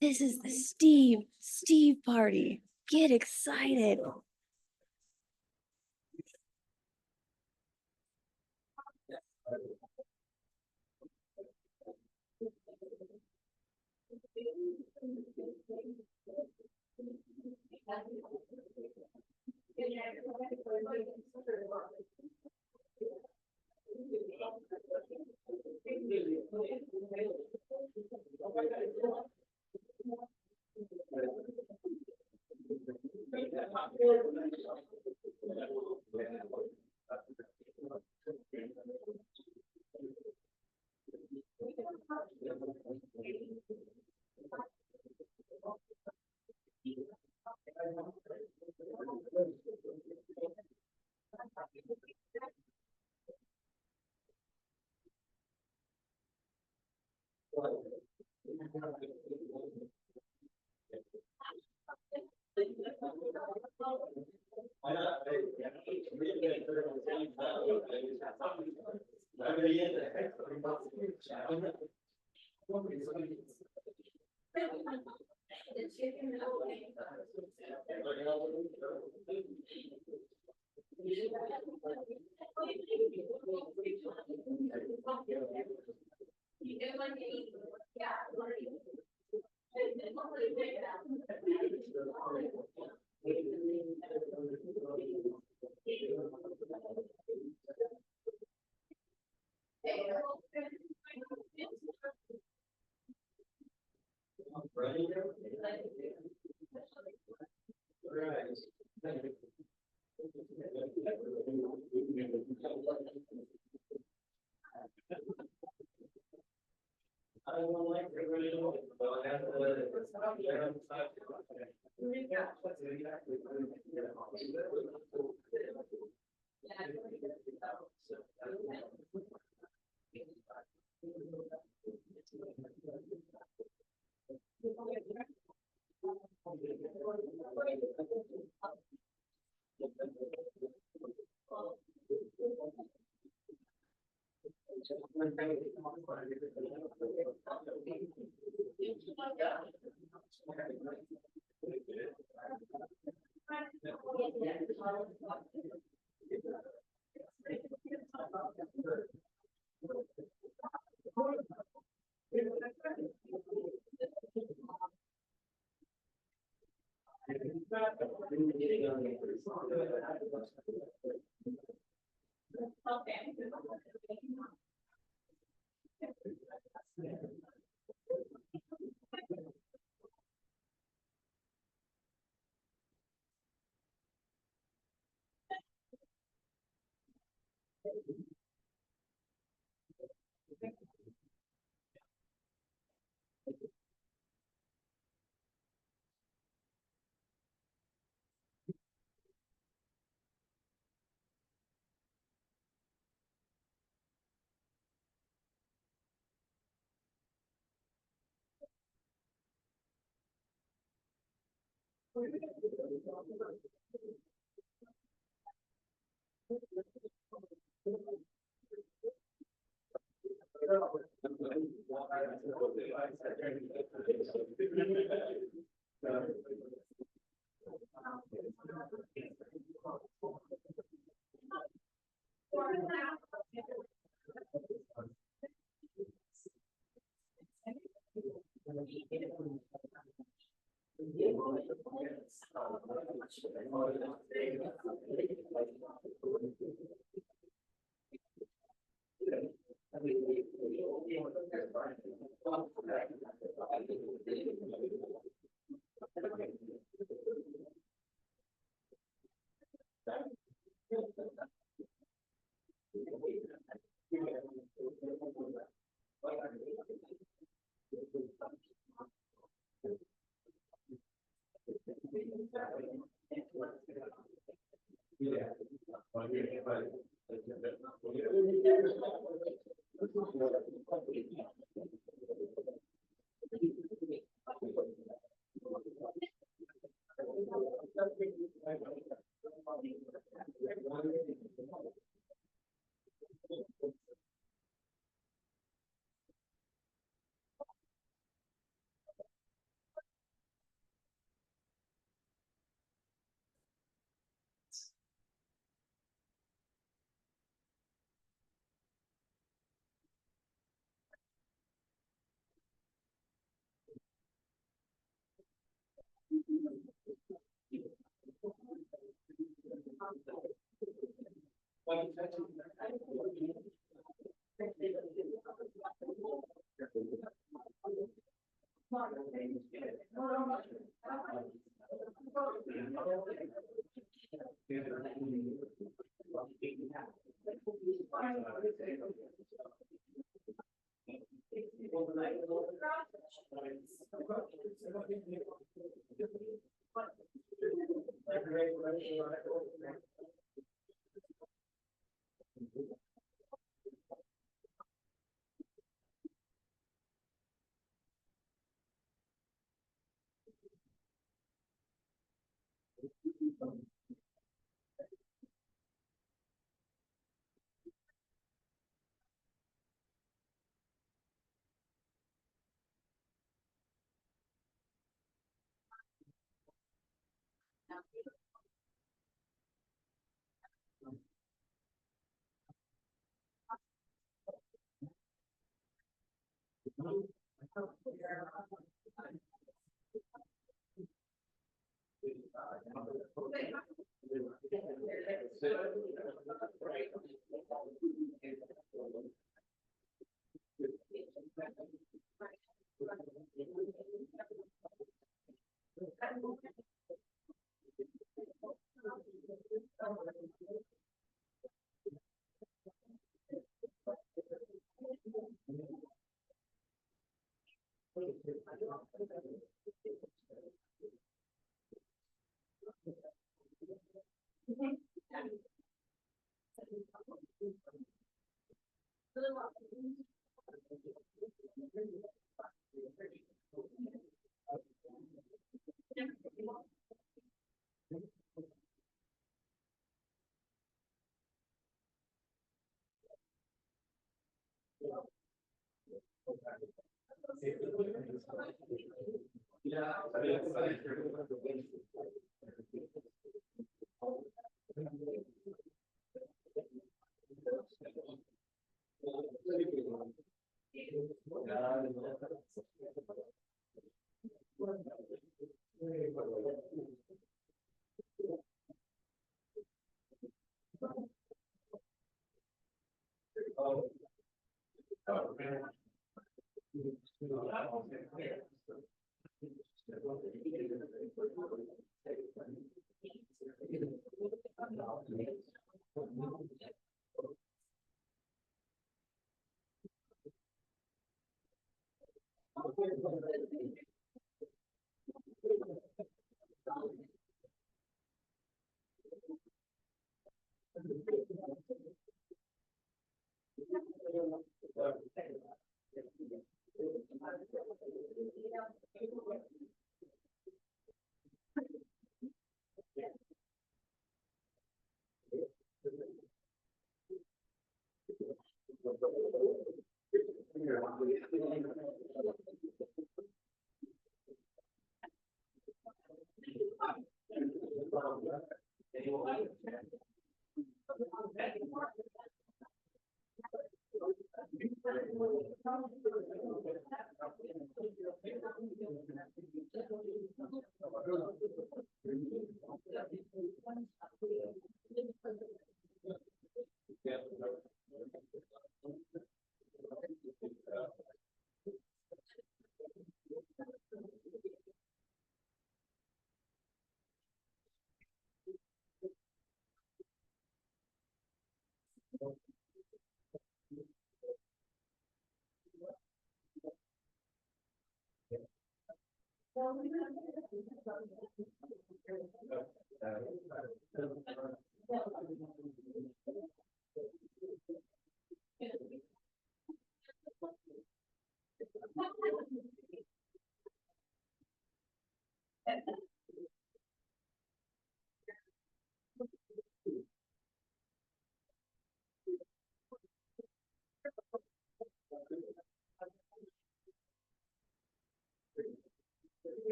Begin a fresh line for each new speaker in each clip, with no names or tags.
This is the Steve party. Get excited.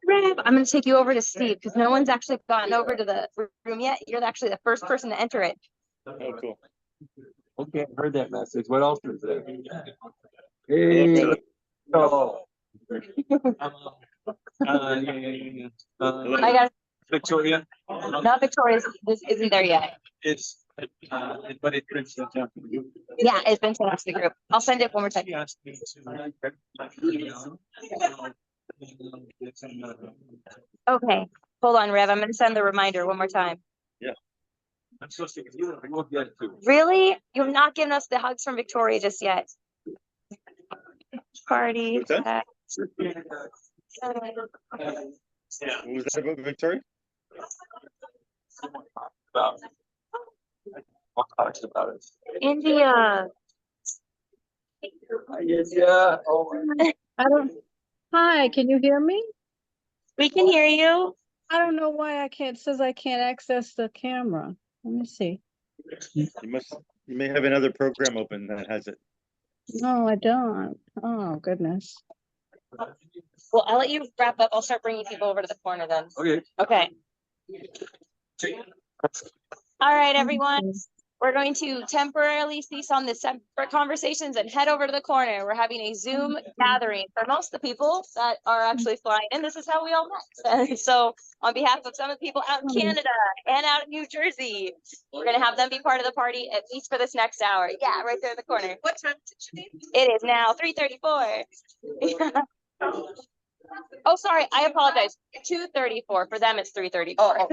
Rev, I'm going to take you over to Steve because no one's actually gotten over to the room yet. You're actually the first person to enter it.
Oh, cool.
Okay, I heard that message. What else is there?
Hello,
Hey,
Philip.
oh.
Hello.
I got
Victoria.
not Victoria's. This isn't there yet.
It's, but it prints the temp.
Yeah, it's been sent out to the group. I'll send it one more time.
She asked me to.
Okay, hold on, Rev. I'm going to send the reminder one more time.
I'm supposed to, we'll get it too.
Really? You've not given us the hugs from Victoria just yet. Party.
What's that?
Uh,
What was that about, Victoria?
About. What talks about it?
India.
Yeah. Oh.
I don't. Hi, can you hear me?
We can hear you.
I don't know why I can't. It says I can't access the camera. Let me see.
You may have another program open that has it.
No, I don't. Oh goodness.
Well, I'll let you wrap up. I'll start bringing people over to the corner then.
Okay.
Okay. All right, everyone. We're going to temporarily cease on the separate conversations and head over to the corner. We're having a Zoom gathering for most of the people that are actually flying in. This is how we all met. And so on behalf of some of the people out in Canada and out in New Jersey, we're going to have them be part of the party, at least for this next hour. Yeah, right there in the corner. What time is it? It is now 3:34. Oh, sorry. I apologize. 2:34. For them, it's 3:34.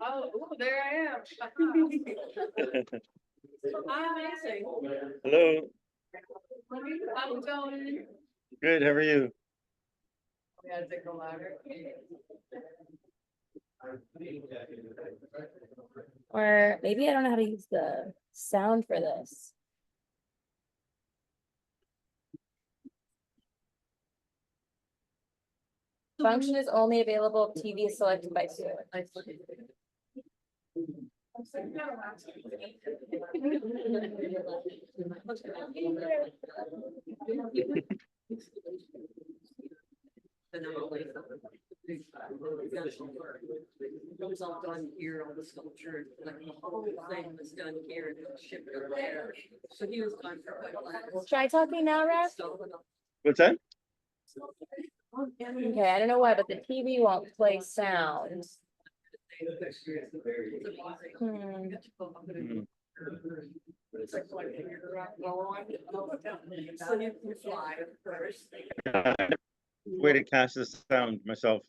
Oh, there I am. Hi, amazing.
Hello.
How's it going?
Good. How are you?
We gotta take a ladder.
Or maybe I don't know how to use the sound for this. Function is only available if TV is selected by Sue.
It was all done here on the sculpture, like the whole thing was done here and then shipped over there. So he was gone for quite a while.
Try talking now, Rev.
What's that?
Okay, I don't know why, but the TV won't play sound.
Hmm.
So you can fly first.
Way to cast the sound myself.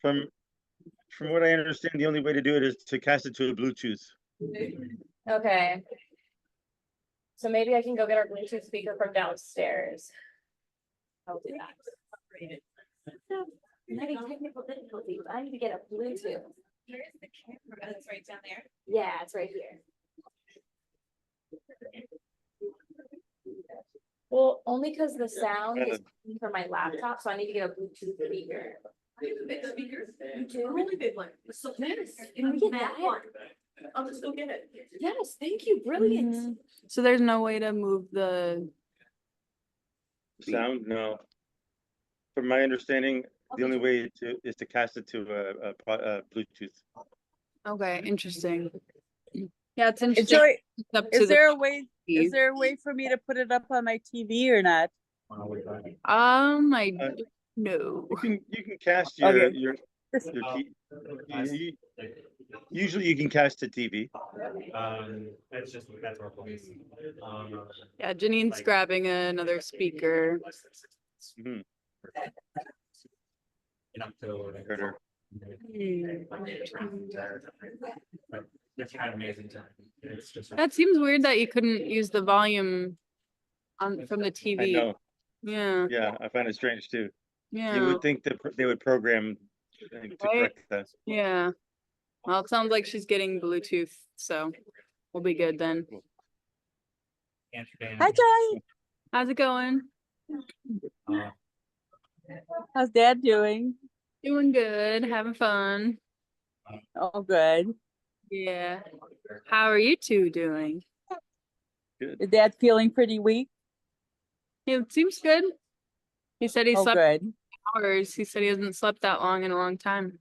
From what I understand, the only way to do it is to cast it to a Bluetooth.
Okay. So maybe I can go get our Bluetooth speaker from downstairs. I'll do that. I'm having technical difficulties. I need to get a Bluetooth.
Here's the camera. That's right down there.
Yeah, it's right here. Well, only because the sound is coming from my laptop, so I need to get a Bluetooth speaker.
I have a big speaker.
You do?
A really big one. So
Yes, can we get that?
I'll just go get it.
Yes, thank you, brilliant.
Mhm. So there's no way to move the,
Sound? No. From my understanding, the only way is to cast it to a Bluetooth.
okay, interesting. Yeah, it's
Is
interesting.
there,
It's up to
is
the
there a way,
TV.
is there a way for me to put it up on my TV or not?
I
Uh,
don't know.
You can cast your
Okay.
your usually you can cast to TV.
That's our place.
Yeah, Janine's grabbing another speaker.
Mhm.
In October.
Heard her.
It's kind of amazing. It's just.
That seems weird that you couldn't use the volume on from the
I
TV.
know.
Yeah,
Yeah, I find it strange too. You
yeah,
would think that they would program to
Right?
correct that.
yeah. Well, it sounds like she's getting Bluetooth, so we'll be good then.
Hi, Joy.
How's it going?
How's Dad doing?
Doing good, having fun.
Oh, good.
Yeah. How are you two doing?
Is Dad feeling pretty weak?
It seems good. He said he
Oh,
slept
good.
hours. He said he hasn't slept that long in a long time.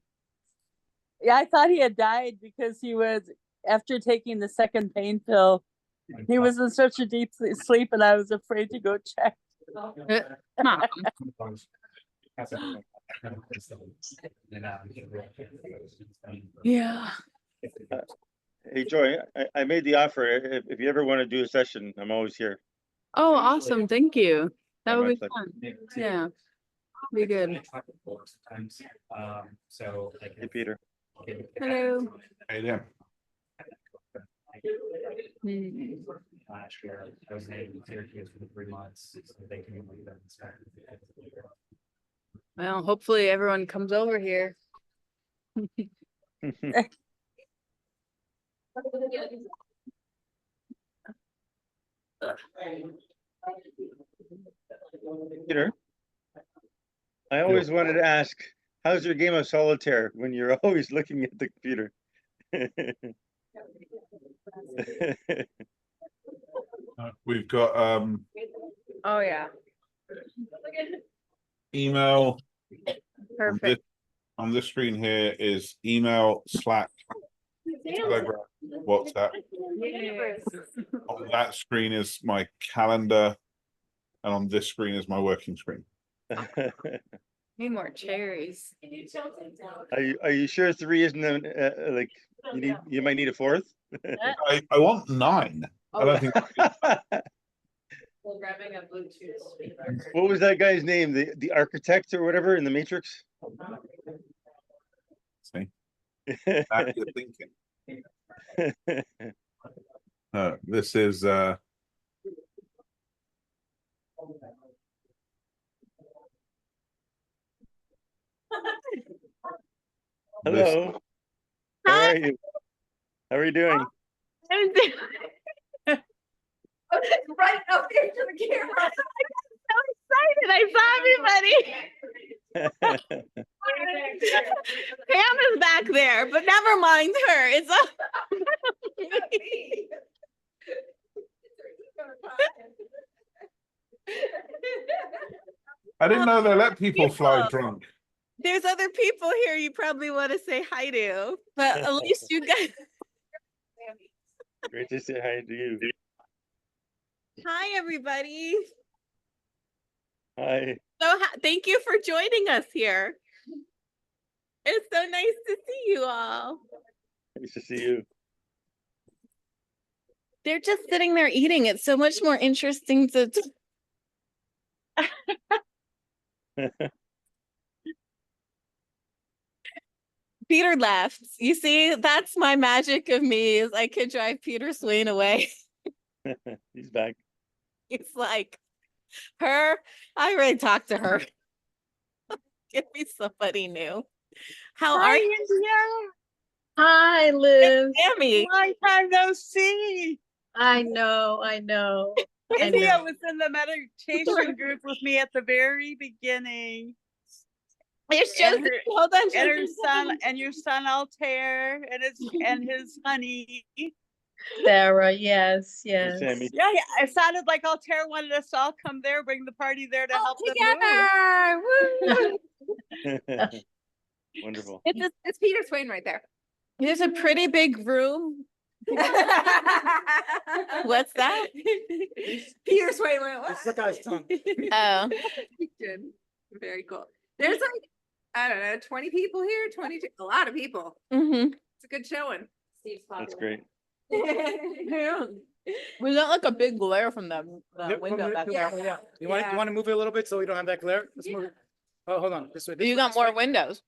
Yeah, I thought he had died because he was, after taking the second pain pill, he was in such a deep sleep and I was afraid to go check.
Mom. Yeah.
Hey Joy, I made the offer. If you ever want to do a session, I'm always here.
Oh, awesome. Thank you. That
Yeah,
would
my
be
pleasure.
fun. Yeah. Be good.
So.
Hey Peter.
Hello.
Hey there.
Hmm.
Last year, I was in Syracuse for 3 months, so they can leave that instead.
Well, hopefully everyone comes over here.
Peter, I always wanted to ask, how's your game of solitaire when you're always looking at the computer?
We've got
Oh, yeah.
email
Perfect.
on this screen here is email, Slack, Telegram, WhatsApp. On that screen is my calendar, and on this screen is my working screen.
Need more cherries.
Are you sure 3 isn't like you might need a 4th?
I want 9. I don't think
Well, grabbing a Bluetooth speaker.
What was that guy's name? The architect or whatever in the Matrix?
see. That you're thinking. This is
Hello. How are you? How are you doing?
Right up into the camera.
I saw everybody. Pam is back there, but never mind her. It's up.
I didn't know they let people fly
people.
drunk.
There's other people here you probably want to say hi to, but at least you guys.
Great to say hi to you.
Hi, everybody.
Hi.
So thank you for joining us here. It's so nice to see you all.
Nice to see you.
They're just sitting there eating. It's so much more interesting to. Peter left. You see, that's my magic of me is I could drive Peter Swain away.
He's back.
He's like, her, I already talked to her. Give me somebody new. How
Hi,
are you,
India.
Hi, Liv.
Sammy?
Long time no see.
I know. I
India
know.
was in the meditation group with me at the very beginning.
There's just
And her-
hold on,
And her
Josie.
son and your son Altair and his honey.
Sarah, yes,
Hey,
yes.
Sammy.
Yeah, it sounded like Altair wanted us to all come there, bring the party there to
All
help them move.
together. Woo!
Wonderful.
It's Peter Swain right there. There's a pretty big room. What's that?
Peter Swain went,
It's the guy's tongue.
Oh,
Very cool. There's like, I don't know, 20 people here, 22, a lot of people.
mm-hmm.
It's a good showing.
That's great.
We got like a big glare from the window back there.
Yeah. You want to move it a little bit so we don't have that glare? Let's move it. Oh, hold on. This way.
You got more windows.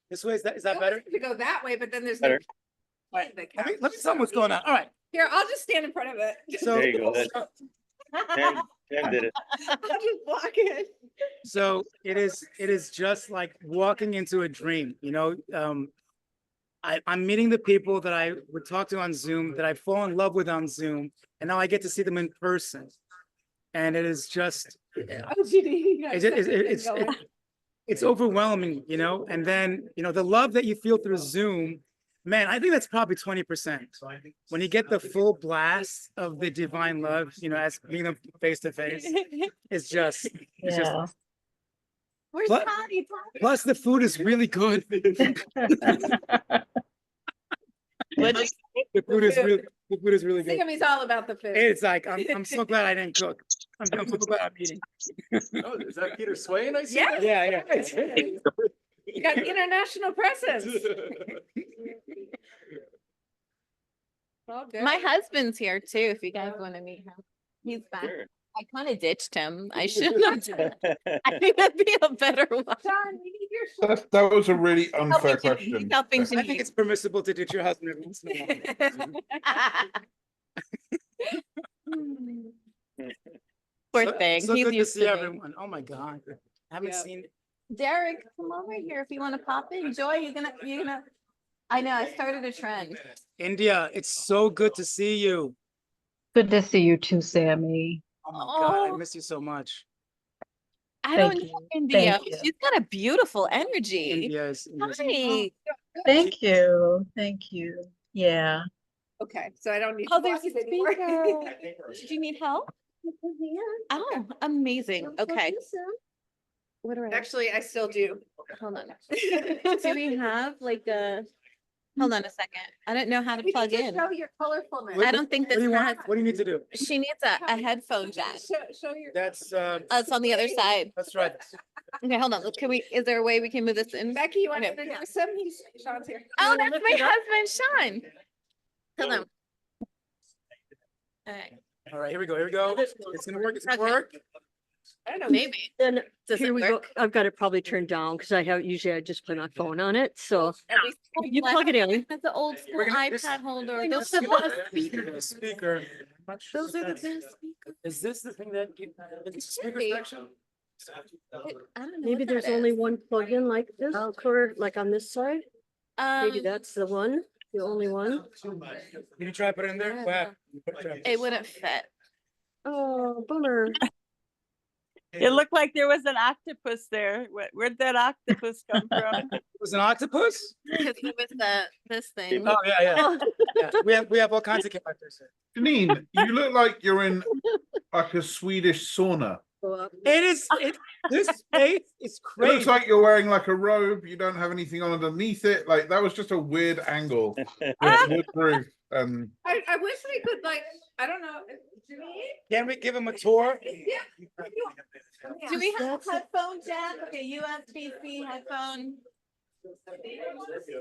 This way. Is that
I
better?
wanted to go that way, but then there's
Better.
no.
Let me tell them what's going on. All right.
Here, I'll just stand in front of it.
So,
There you go. Pam did it.
I'll just block it.
so it is just like walking into a dream, you know. I'm meeting the people that I would talk to on Zoom, that I fall in love with on Zoom, and now I get to see them in person. And it is just, it's overwhelming, you know. And then, you know, the love that you feel through Zoom, man, I think that's probably 20%. When you get the full blast of the divine love, you know, as meeting them face to face, it's just,
Yeah.
Where's
What?
Patty?
plus the food is really good. The food is really good.
Sammy's all about the food.
It's like, I'm so glad I didn't cook. I'm so glad I'm eating.
Oh, is that Peter Swain? I see.
Yeah.
Yeah.
You got international presence. All good.
My husband's here too, if you guys want to meet him. He's back.
Sure.
I kind of ditched him. I should not. I think that'd be a better one.
John, we need your
That was a really unfair
Helping
question.
He's helping
I think
Janine.
it's permissible to ditch your husband every once in a while.
Poor
So-
thing.
So
He's
good to
used
see
to me.
everyone. Oh my God. I haven't
Yeah.
seen,
Derek, come over here if you want to pop in. Joy, you're gonna. I know. I started a trend.
India, it's so good to see you.
Good to see you too, Sammy.
Oh my God, I
Oh.
miss you so much.
I
Thank
don't
you.
know India.
Thank you.
She's got a beautiful energy.
India's.
Hi.
Thank you. Thank you. Yeah.
Okay, so I don't need.
Oh,
to
there's
block
a
it anymore.
speaker. Did you need help? Oh, amazing. Okay. What do I
Actually, I still do.
hold on? Do we have like a? Hold on a second. I don't know how to
We
plug
need to
in.
show your colorfulness.
I don't think
What do
this
you
has.
want? What do you need to do?
She needs a headphone jack.
Show your.
That's,
It's on the other side.
that's right.
Okay, hold on. Can we? Is there a way we can move this in?
Becky, you want to
Okay.
introduce him? Sean's here.
Oh, that's my husband, Sean. Hold on. All right.
All right, here we go. It's gonna work. It's gonna
Okay.
work.
I don't know.
Maybe.
Then
Does
here
it
we go.
work?
I've got it probably turned down because usually I just put my phone on it. So
At least
you plug it in.
That's the old school
We're gonna- this-
iPad holder.
The
Those are the best
speaker,
speakers.
the speaker. I'm not sure
Those
if
are the
that's-
best speakers.
Is this the thing that you, the speaker
be.
section?
I don't know.
Maybe
what
there's
that
only
is.
one plug-in like this, or like on this side. Maybe
Um,
that's the one, the only one.
Can you try to put it in there?
I
Wow.
don't it wouldn't fit.
Oh, bummer.
It looked like there was an octopus there. Where'd that octopus come from?
It was an octopus?
Because he was this thing.
Oh, yeah. Yeah, we have all kinds of characters here.
Janine, you look like you're in like a Swedish sauna.
This space is
It
crazy.
looks like you're wearing like a robe. You don't have anything on underneath it. Like that was just a weird angle. With wood roof.
I wish we could I don't know.
Can we give him a tour?
Do we have a headphone jack? Okay, USB-C headphone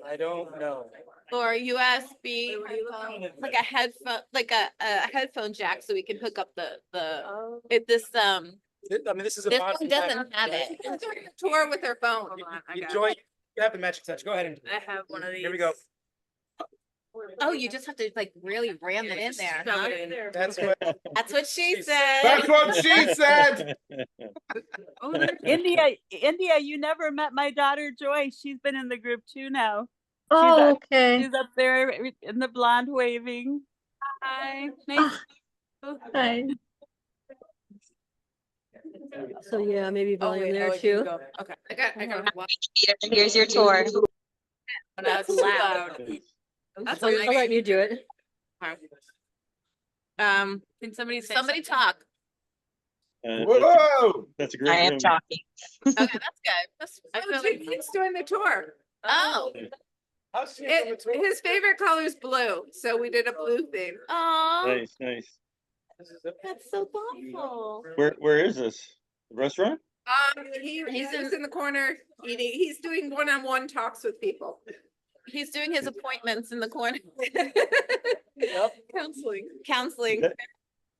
I don't know.
or USB headphone, like a headphone, like a headphone jack, so we can hook up the
I mean, this is a.
this one doesn't have it.
Let's do a tour with her phone.
Enjoy. You have the magic touch. Go ahead and.
I have one of these.
Here we go.
Oh, you just have to really ram it in there, huh?
That's what.
That's what she said.
That's what she said.
India, you never met my daughter Joy. She's been in the group too now.
Oh, okay.
She's up there in the blonde waving.
Hi. Nice.
Hi.
So yeah, maybe volume there too.
Okay. I got one.
Here's your tour.
That's loud.
That's all right, you do it.
Can somebody
Talk.
Whoa!
That's a great
I am
room.
talking.
Okay, that's good.
I feel like he's doing the tour.
Oh.
His favorite color is blue, so we did a blue theme.
Oh,
Nice.
that's so thoughtful.
Where is this? The restaurant?
He's in the corner eating. He's doing one-on-one talks with people.
He's doing his appointments in the corner.
Yep. Counseling.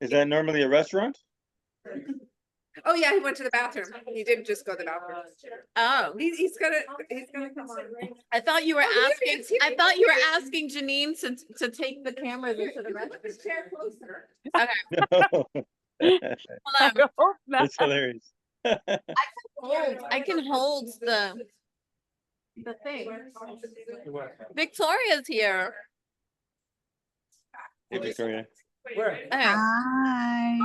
Is that normally a restaurant?
Oh yeah, he went to the bathroom. He didn't just go to the bathroom.
Oh,
He's gonna come on.
I thought you were
Oh,
asking.
he
I thought you were asking Janine to take the cameras into the
Put this chair closer.
restaurant.
No.
Hold on.
That's hilarious.
I can hold the thing. Victoria's here.
Hey, Victoria.
Where?
Okay.
Hi.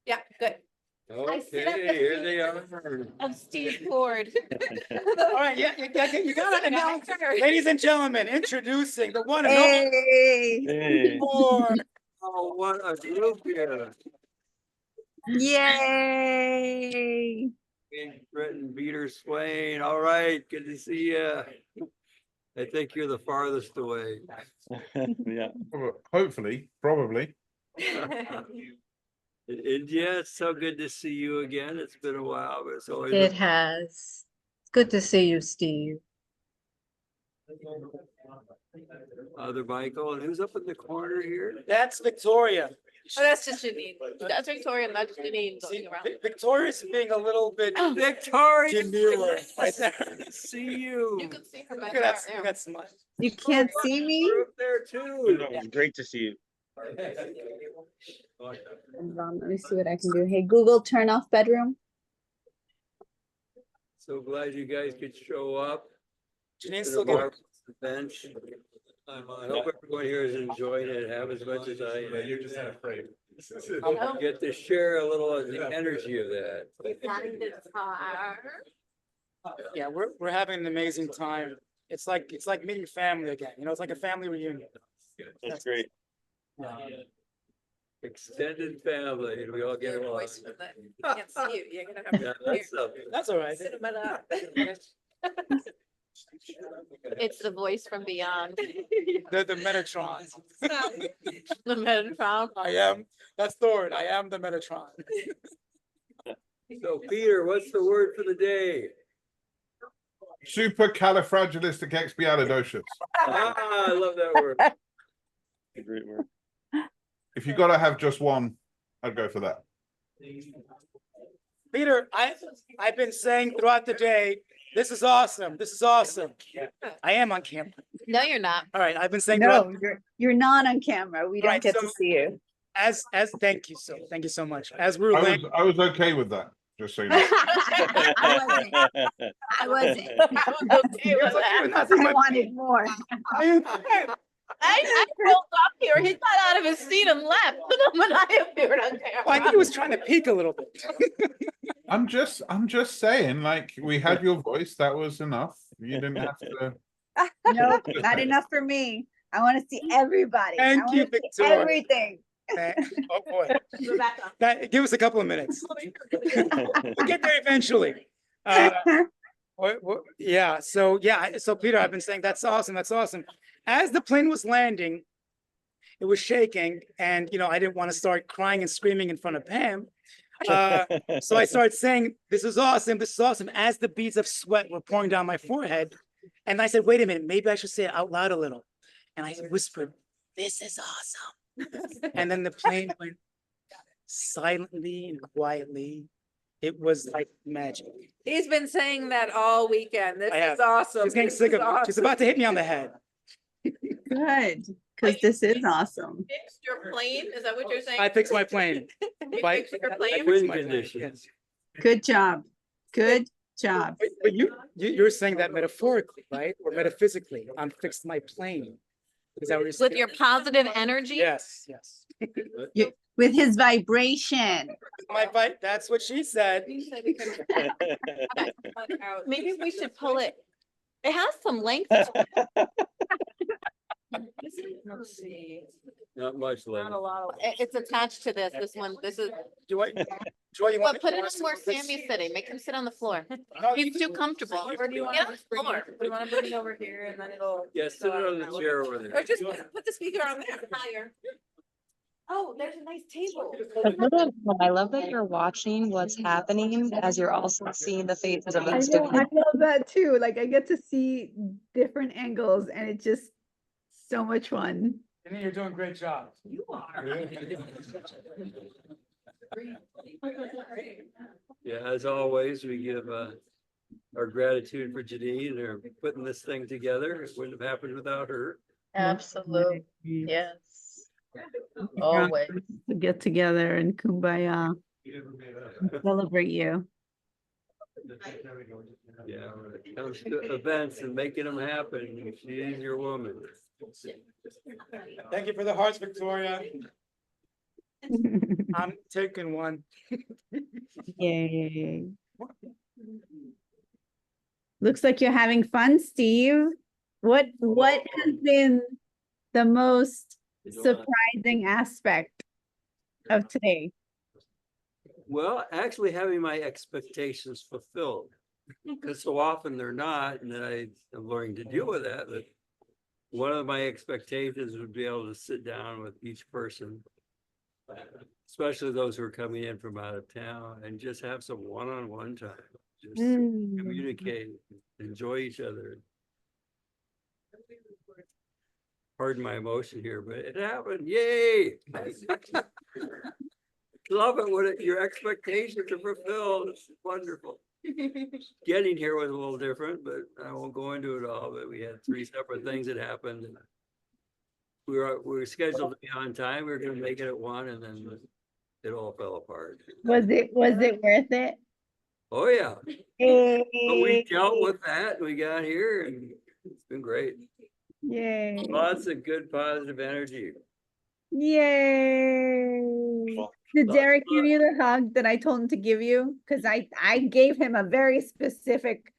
Yeah, good.
I sit at the
here
feet
they are.
of Steve Ford.
All right, you gotta announce, ladies and gentlemen, introducing the one and only
Hey.
Ford.
Oh, what a group here.
Yay.
Britton, Peter, Swain. All right, good to see you. I think you're the farthest away.
Yeah.
Hopefully, probably.
India, it's so good to see you again. It's been a while, but it's always.
It has. It's good to see you, Steve.
Other Michael, and who's up in the corner here?
That's Victoria.
Oh, that's just Janine.
That's Victoria, not Janine
See,
going around.
Victoria's being a little bit
Victoria,
demure right there.
good to see you.
You can see her
Look
back
at that,
there.
look at that smile.
You can't see me?
You're up there too.
It was great to see you.
Let me see what I can do. Hey, Google, turn off bedroom.
So glad you guys could show up.
Janine's
to
still
the
getting.
Marvelous bench. I hope everyone here is enjoying it, have as much as I am.
You're just afraid.
Get to share a little of the energy of that.
Having this car.
Yeah, we're having an amazing time. It's like meeting family again. You know, it's like a family reunion.
That's great.
Extended family, and we all get along.
Voice for the- you can't see you. You're gonna have
Yeah,
to
that's something.
That's all right.
cinema it up.
It's the voice from beyond.
The Metatron.
The Metatron.
That's the word. I am the Metatron.
So Peter, what's the word for the day?
Supercalifragilisticexpialidocious.
I love that word.
A great word.
If you gotta have just one, I'd go for that.
Peter, I've been saying throughout the day, this is awesome. This is awesome. I am on camera.
No, you're not.
All right, I've been saying
No, you're not on camera. We don't
Right,
get
so-
to see you.
as thank you so much. As we were laying,
I was okay with that, just so you know.
I wasn't.
Okay with that.
I wanted more.
I rolled up here. He got out of his seat and left. When I appeared on camera.
Well, I think he was trying to peek a little bit.
I'm just saying, like, we had your voice, that was enough. You didn't have to.
No, not enough for me. I want to see everybody. I
Thank
wanna
you,
see
Victoria.
everything.
Oh, boy.
Rebecca.
Give us a couple of minutes. We'll get there eventually. Yeah, so Peter, I've been saying that's awesome. That's awesome. As the plane was landing, it was shaking, and I didn't want to start crying and screaming in front of Pam. So I started saying, "This is awesome. This is awesome." As the beads of sweat were pouring down my forehead, and I said, "Wait a minute, maybe I should say it out loud a little." And I whispered, "This is awesome." And then the plane went silently and quietly. It was like magic.
He's been saying that all weekend. This
I have.
is awesome.
She's getting
This
sick
is
of it. She's
awesome.
about to hit me on the head.
Good, because this is awesome.
Fixed your plane? Is that what you're saying?
I fixed my plane.
You
By-
fixed your
I
plane?
fixed
Wind
my plane,
condition.
yes.
Good job. Good job.
But you're saying that metaphorically, right? Or metaphysically? I'm fixed my plane. Is that what you're saying?
With your positive energy?
Yes.
With his vibration.
That's what she said.
Maybe we should pull it. It has some length. to it. Let's see.
Not much left.
It's attached to this. This one. This is.
Joy, you
Well,
want
put it on where Sammy's sitting. Make him sit on the floor.
No,
He's too comfortable.
Or do you want
Get on
to
the floor.
do you want to bring it over here and then it'll?
Yeah, sit it on the chair over there.
Or just put the speaker on there.
Higher. Oh, there's a nice table.
I love that you're watching what's happening as you're also seeing the faces of
I
each
love
student.
that too. Like I get to see different angles and it's just so much fun.
And you're doing a great job.
You are.
Yeah, as always, we give our gratitude for Janine or putting this thing together. It wouldn't have happened without her.
Absolutely. Yes. Always.
To get together and kumbaya, celebrate you.
Yeah, when it comes to events and making them happen, she's your woman.
Thank you for the hearts, Victoria. I'm taking one.
Yay. Looks like you're having fun, Steve. What has been the most surprising aspect of today?
Well, actually having my expectations fulfilled, because so often they're not, and then I'm learning to deal with that, but one of my expectations would be able to sit down with each person, especially those who are coming in from out of town, and just have some one-on-one time, just communicate, enjoy each other. Pardon my emotion here, but it happened. Yay! Love it when your expectations are fulfilled. It's wonderful. Getting here was a little different, but I won't go into it all. But we had 3 separate things that happened. And we were scheduled to be on time. We were going to make it at 1, and then it all fell apart.
Was it worth it?
Oh yeah, but we dealt with that. We got here, and it's been great.
Yay.
Lots of good positive energy.
Yay. Did Derek give you the hug that I told him to give you? Because I gave him a very specific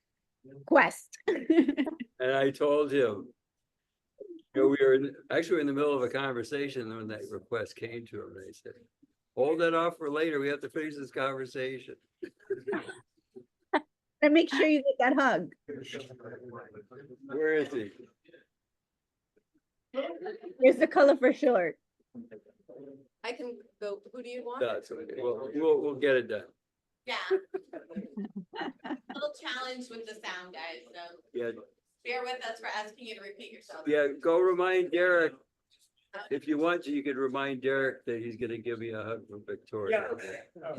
quest.
And I told him, we were actually in the middle of a conversation when that request came to him. They said, hold that off for later. We have to finish this conversation.
And make sure you get that hug.
Where is he?
Here's the color for short.
I can go. Who do you want?
That's okay. We'll get it done.
Yeah. Little challenge with the sound, guys. So
Yeah,
bear with us for asking you to repeat yourself.
yeah. Go remind Derek. If you want to, you could remind Derek that he's going to give me a hug from Victoria.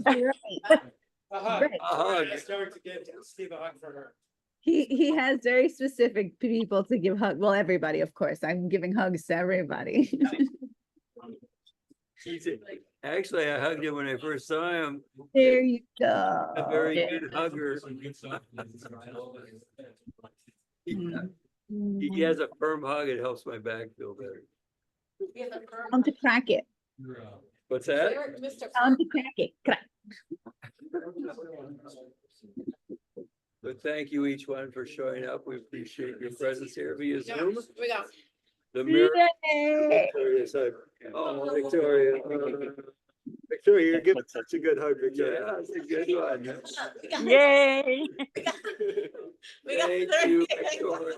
A hug.
Right.
A hug.
It's going to give Steve a hug for her.
He has very specific people to give hugs. Well, everybody, of course. I'm giving hugs to everybody.
Actually, I hugged him when I first saw him.
There you
A
go.
very good hugger. He has a firm hug. It helps my back feel better.
Time to crack it.
What's that?
Time to crack it. Crack.
But thank you each one for showing up. We appreciate your presence here via Zoom.
We got.
The mirror.
Yay.
Victoria's hug. Oh, Victoria. Victoria, you're giving such a good hug, Victoria. That's a good one.
Yay.
We got
Thank
30
you,
seconds.
Victoria.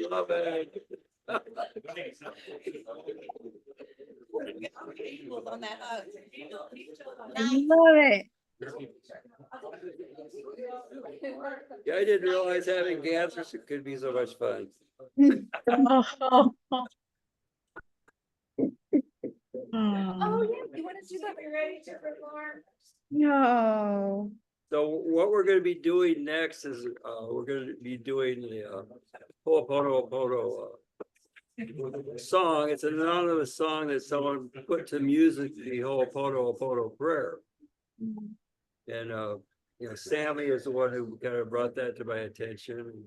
Love it.
On that hug.
Love it.
Yeah, I didn't realize having cancer could be so much fun.
Oh,
Oh, yeah, you wanna do that? We're ready to perform.
no.
So what we're gonna be doing next is, we're gonna be doing the, Ho'oponopono, song. It's an anonymous song that someone put to music, the Ho'oponopono prayer. And, you know, Sammy is the one who kind of brought that to my attention.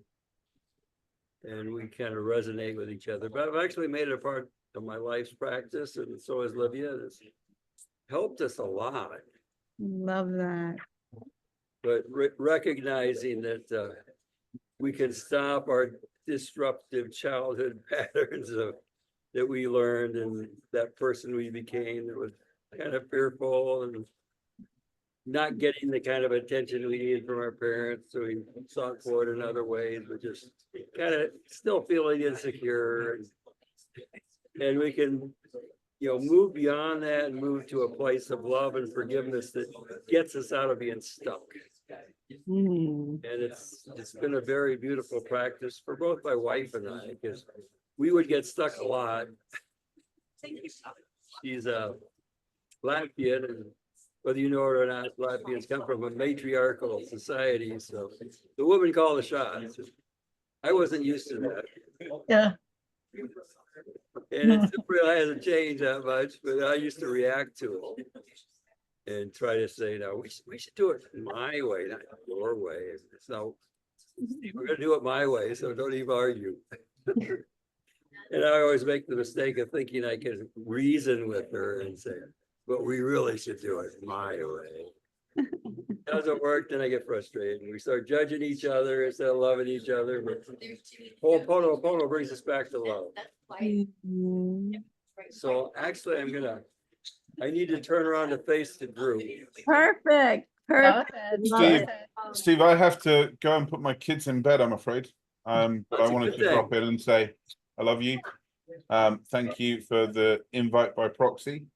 And we kind of resonate with each other, but I've actually made it a part of my life's practice, and so has Livia. It's helped us a lot.
Love that.
But recognizing that we can stop our disruptive childhood patterns of that we learned and that person we became that was kind of fearful and not getting the kind of attention we needed from our parents, so we sought for it in other ways, but just kind of still feeling insecure. And we can, you know, move beyond that and move to a place of love and forgiveness that gets us out of being stuck. And it's been a very beautiful practice for both my wife and I, because we would get stuck a lot. She's a Latvian, and whether you know it or not, Latvians come from a matriarchal society, so the woman called the shots. I wasn't used to that.
Yeah.
And it really hasn't changed that much, but I used to react to it and try to say, no, we should do it my way, not your way. So we're gonna do it my way, so don't even argue. And I always make the mistake of thinking I can reason with her and say, but we really should do it my way. Doesn't work, then I get frustrated. We start judging each other instead of loving each other. But Ho'oponopono brings us back to love. So actually, I need to turn around to face the group.
Perfect. Perfect.
Steve, I have to go and put my kids in bed, I'm afraid. But I
That's a
wanted
good
to
thing.
drop in and say, I love you. Thank you for the invite by proxy.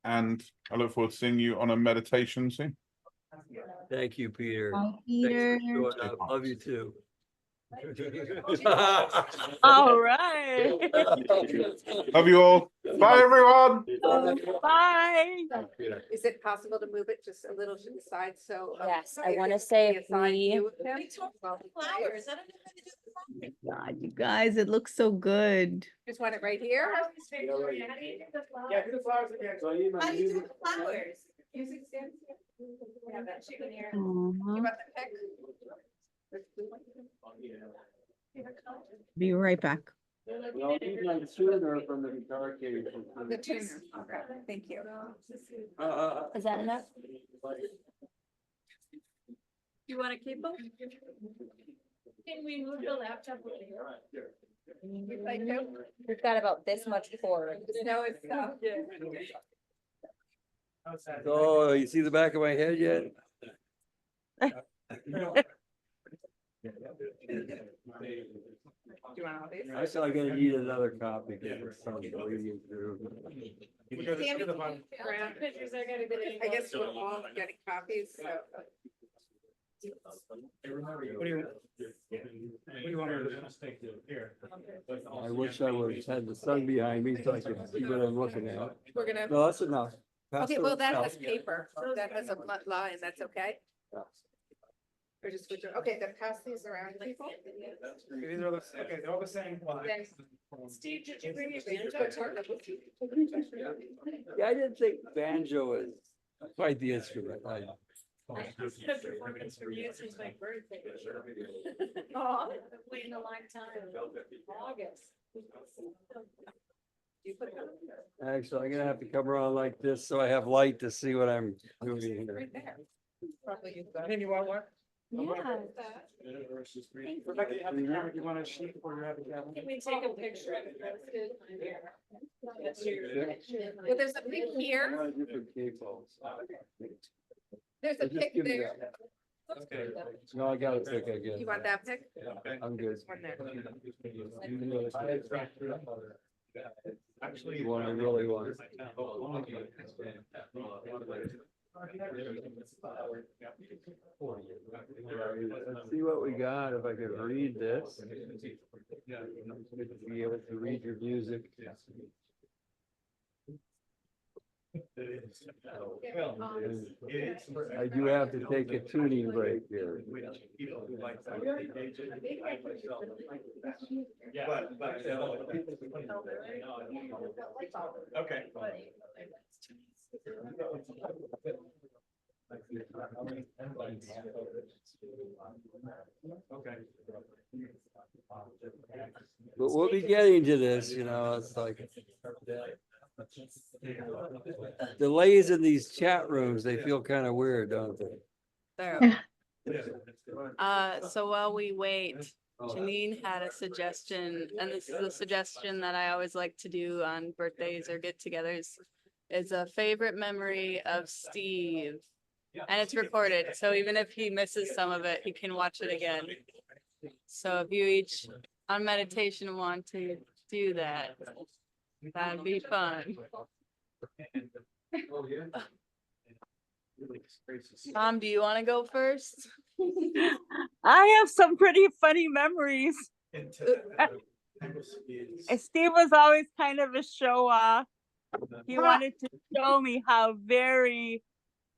And I look forward to seeing you on a meditation soon.
Thank you, Peter.
Bye,
Thanks
Peter.
for showing up. Love you too.
All right.
Love you all. Bye, everyone.
Bye.
Is it possible to move it just a little to the side, so?
Yes, I wanna say if we-
Flowers.
God, you guys, it looks so good.
Just want it right here?
Yeah, do the flowers again.
Flowers. Music stand. Have that chicken here. You
Aw.
want the pick?
Be right back.
Well, these are sooner from the guitar case.
The tuner. Okay, thank you.
Is that enough?
You want to keep them? Can we move the laptop over here? You'd like to?
We've got about this much cord.
No, it's,
Oh, you see the back of my head yet?
do you want all these?
I still gonna need another copy. It's probably reading through.
Brown pictures are gonna be. I guess we're all getting copies, so.
What do you want me to here?
I wish I would have had the sun behind me so I could see what I'm looking at.
We're gonna,
No, that's enough. Pass
okay,
it
well, that
around.
has paper, that has a line, that's okay? Or just switch it, okay, then pass these around, people.
These are okay, they're all the same.
Steve, did you bring your banjo?
Yeah, I didn't think banjo is quite the instrument.
Performance for you since my birthday. Oh, I've been waiting a long time. August. You put it on?
Actually, I'm gonna have to come around like this so I have light to see what I'm doing here.
Right there. Probably.
And you want one?
Yeah.
Rebecca, you want a sheet or you have a gavel?
Can we take a picture of it? Well, there's a pic here. There's a pic there.
Okay. No, I got a pick, I guess.
You want that pic?
I'm good.
One there.
You want, I really want. Let's see what we got, if I could read this. Be able to read your music. I do have to take a tuning break here.
Okay.
But we'll be getting to this, you know, it's like delays in these chat rooms, they feel kind of weird, don't they?
There. So while we wait, Janine had a suggestion, and this is a suggestion that I always like to do on birthdays or get-togethers. Is a favorite memory of Steve. And it's recorded, so even if he misses some of it, he can watch it again. So if you each on meditation want to do that, that'd be fun. Tom, do you want to go first?
I have some pretty funny memories. Steve was always kind of a show off. He wanted to show me how very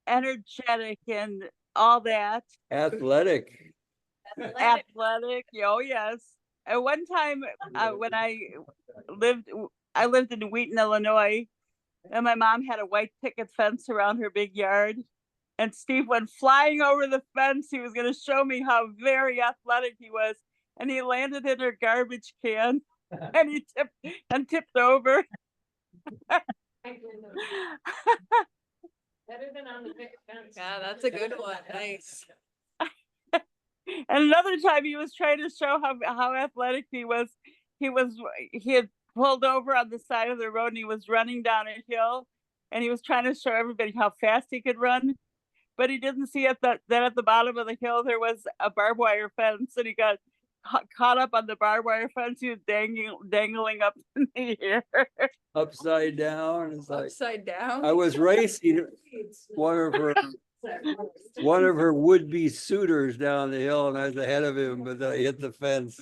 energetic and all that.
Athletic.
Athletic, oh yes. At one time, when I lived in Wheaton, Illinois, and my mom had a white picket fence around her big yard. And Steve went flying over the fence. He was going to show me how very athletic he was. And he landed in her garbage can and he tipped over.
Better than on the picket fence.
Yeah, that's a good one. Nice.
And another time he was trying to show how athletic he was. He had pulled over on the side of the road and he was running down a hill and he was trying to show everybody how fast he could run. But he didn't see that at the bottom of the hill there was a barbed wire fence, and he got caught up on the barbed wire fence. He was dangling up in the air.
Upside down. It's like,
Upside down.
I was racing one of her would-be suitors down the hill, and I was ahead of him, but I hit the fence.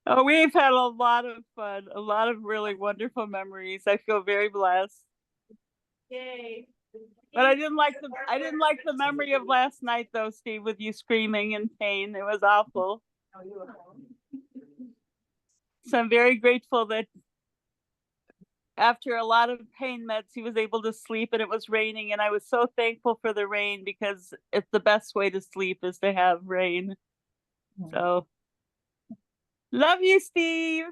Oh, we've had a lot of fun, a lot of really wonderful memories. I feel very blessed.
Yay.
But I didn't like the memory of last night though, Steve, with you screaming in pain. It was awful. So I'm very grateful that after a lot of pain meds, he was able to sleep, and it was raining, and I was so thankful for the rain because it's the best way to sleep is to have rain. So love you, Steve.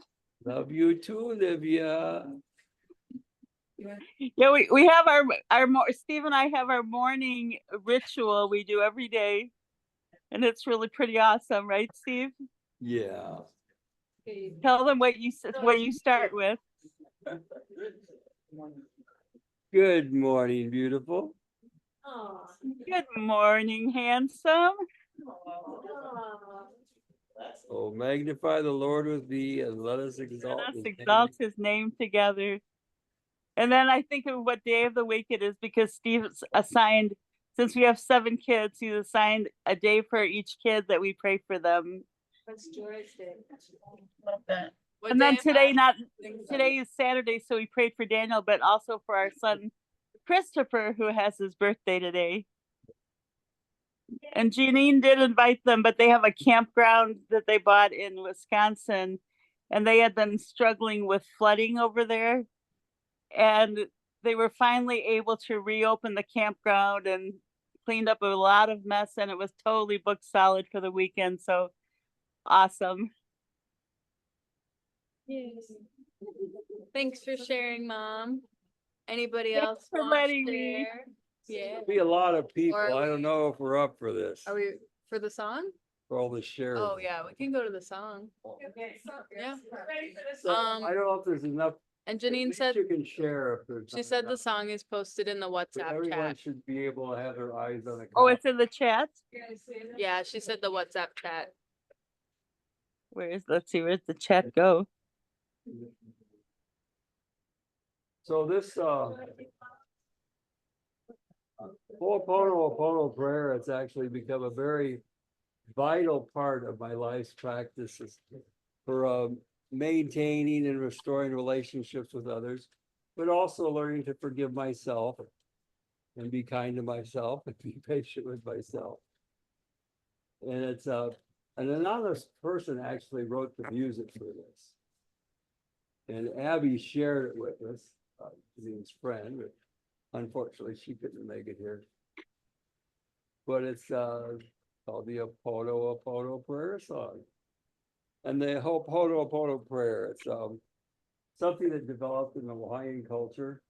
Love you too, Olivia.
Yeah, we have Steve and I have our morning ritual we do every day, and it's really pretty awesome, right, Steve?
Yeah.
Tell them what you start with.
Good morning, beautiful.
Good morning, handsome.
Oh, magnify the Lord with me and let us exalt.
Let us
his
exalt
name.
his name together. And then I think of what day of the week it is, because Steve's assigned, since we have 7 kids, he's assigned a day for each kid that we pray for them.
That's Joy's Day.
Love that.
And then today is Saturday, so we prayed for Daniel, but also for our son Christopher, who has his birthday today. And Janine did invite them, but they have a campground that they bought in Wisconsin, and they had been struggling with flooding over there. And they were finally able to reopen the campground and cleaned up a lot of mess, and it was totally booked solid for the weekend. So awesome.
Yes. Thanks for sharing, Mom. Anybody
Thanks
else
for
want to
letting me.
share? Yeah.
Be a lot of people.
Or
I don't
we-
know if we're up for this,
Are we for the song?
for all the shares.
Oh, yeah, we can go to the song. Yeah.
So, I don't know if there's enough.
And
at
Janine
least
said,
You can share if there's.
she
not
said the
enough,
song is posted in the
but
WhatsApp
everyone
chat.
should be able to have their eyes on a.
Oh,
copy.
it's in the chat.
Yeah, she said the WhatsApp chat.
Let's see, where's the chat go?
So this, Ho'oponopono prayer, it's actually become a very vital part of my life's practices for maintaining and restoring relationships with others, but also learning to forgive myself and be kind to myself and be patient with myself. And it's an anonymous person actually wrote the music for this. And Abby shared it with us, his friend, but unfortunately she couldn't make it here. But it's called the Ho'oponopono prayer song. And the Ho'oponopono prayer, it's something that developed in the Hawaiian culture.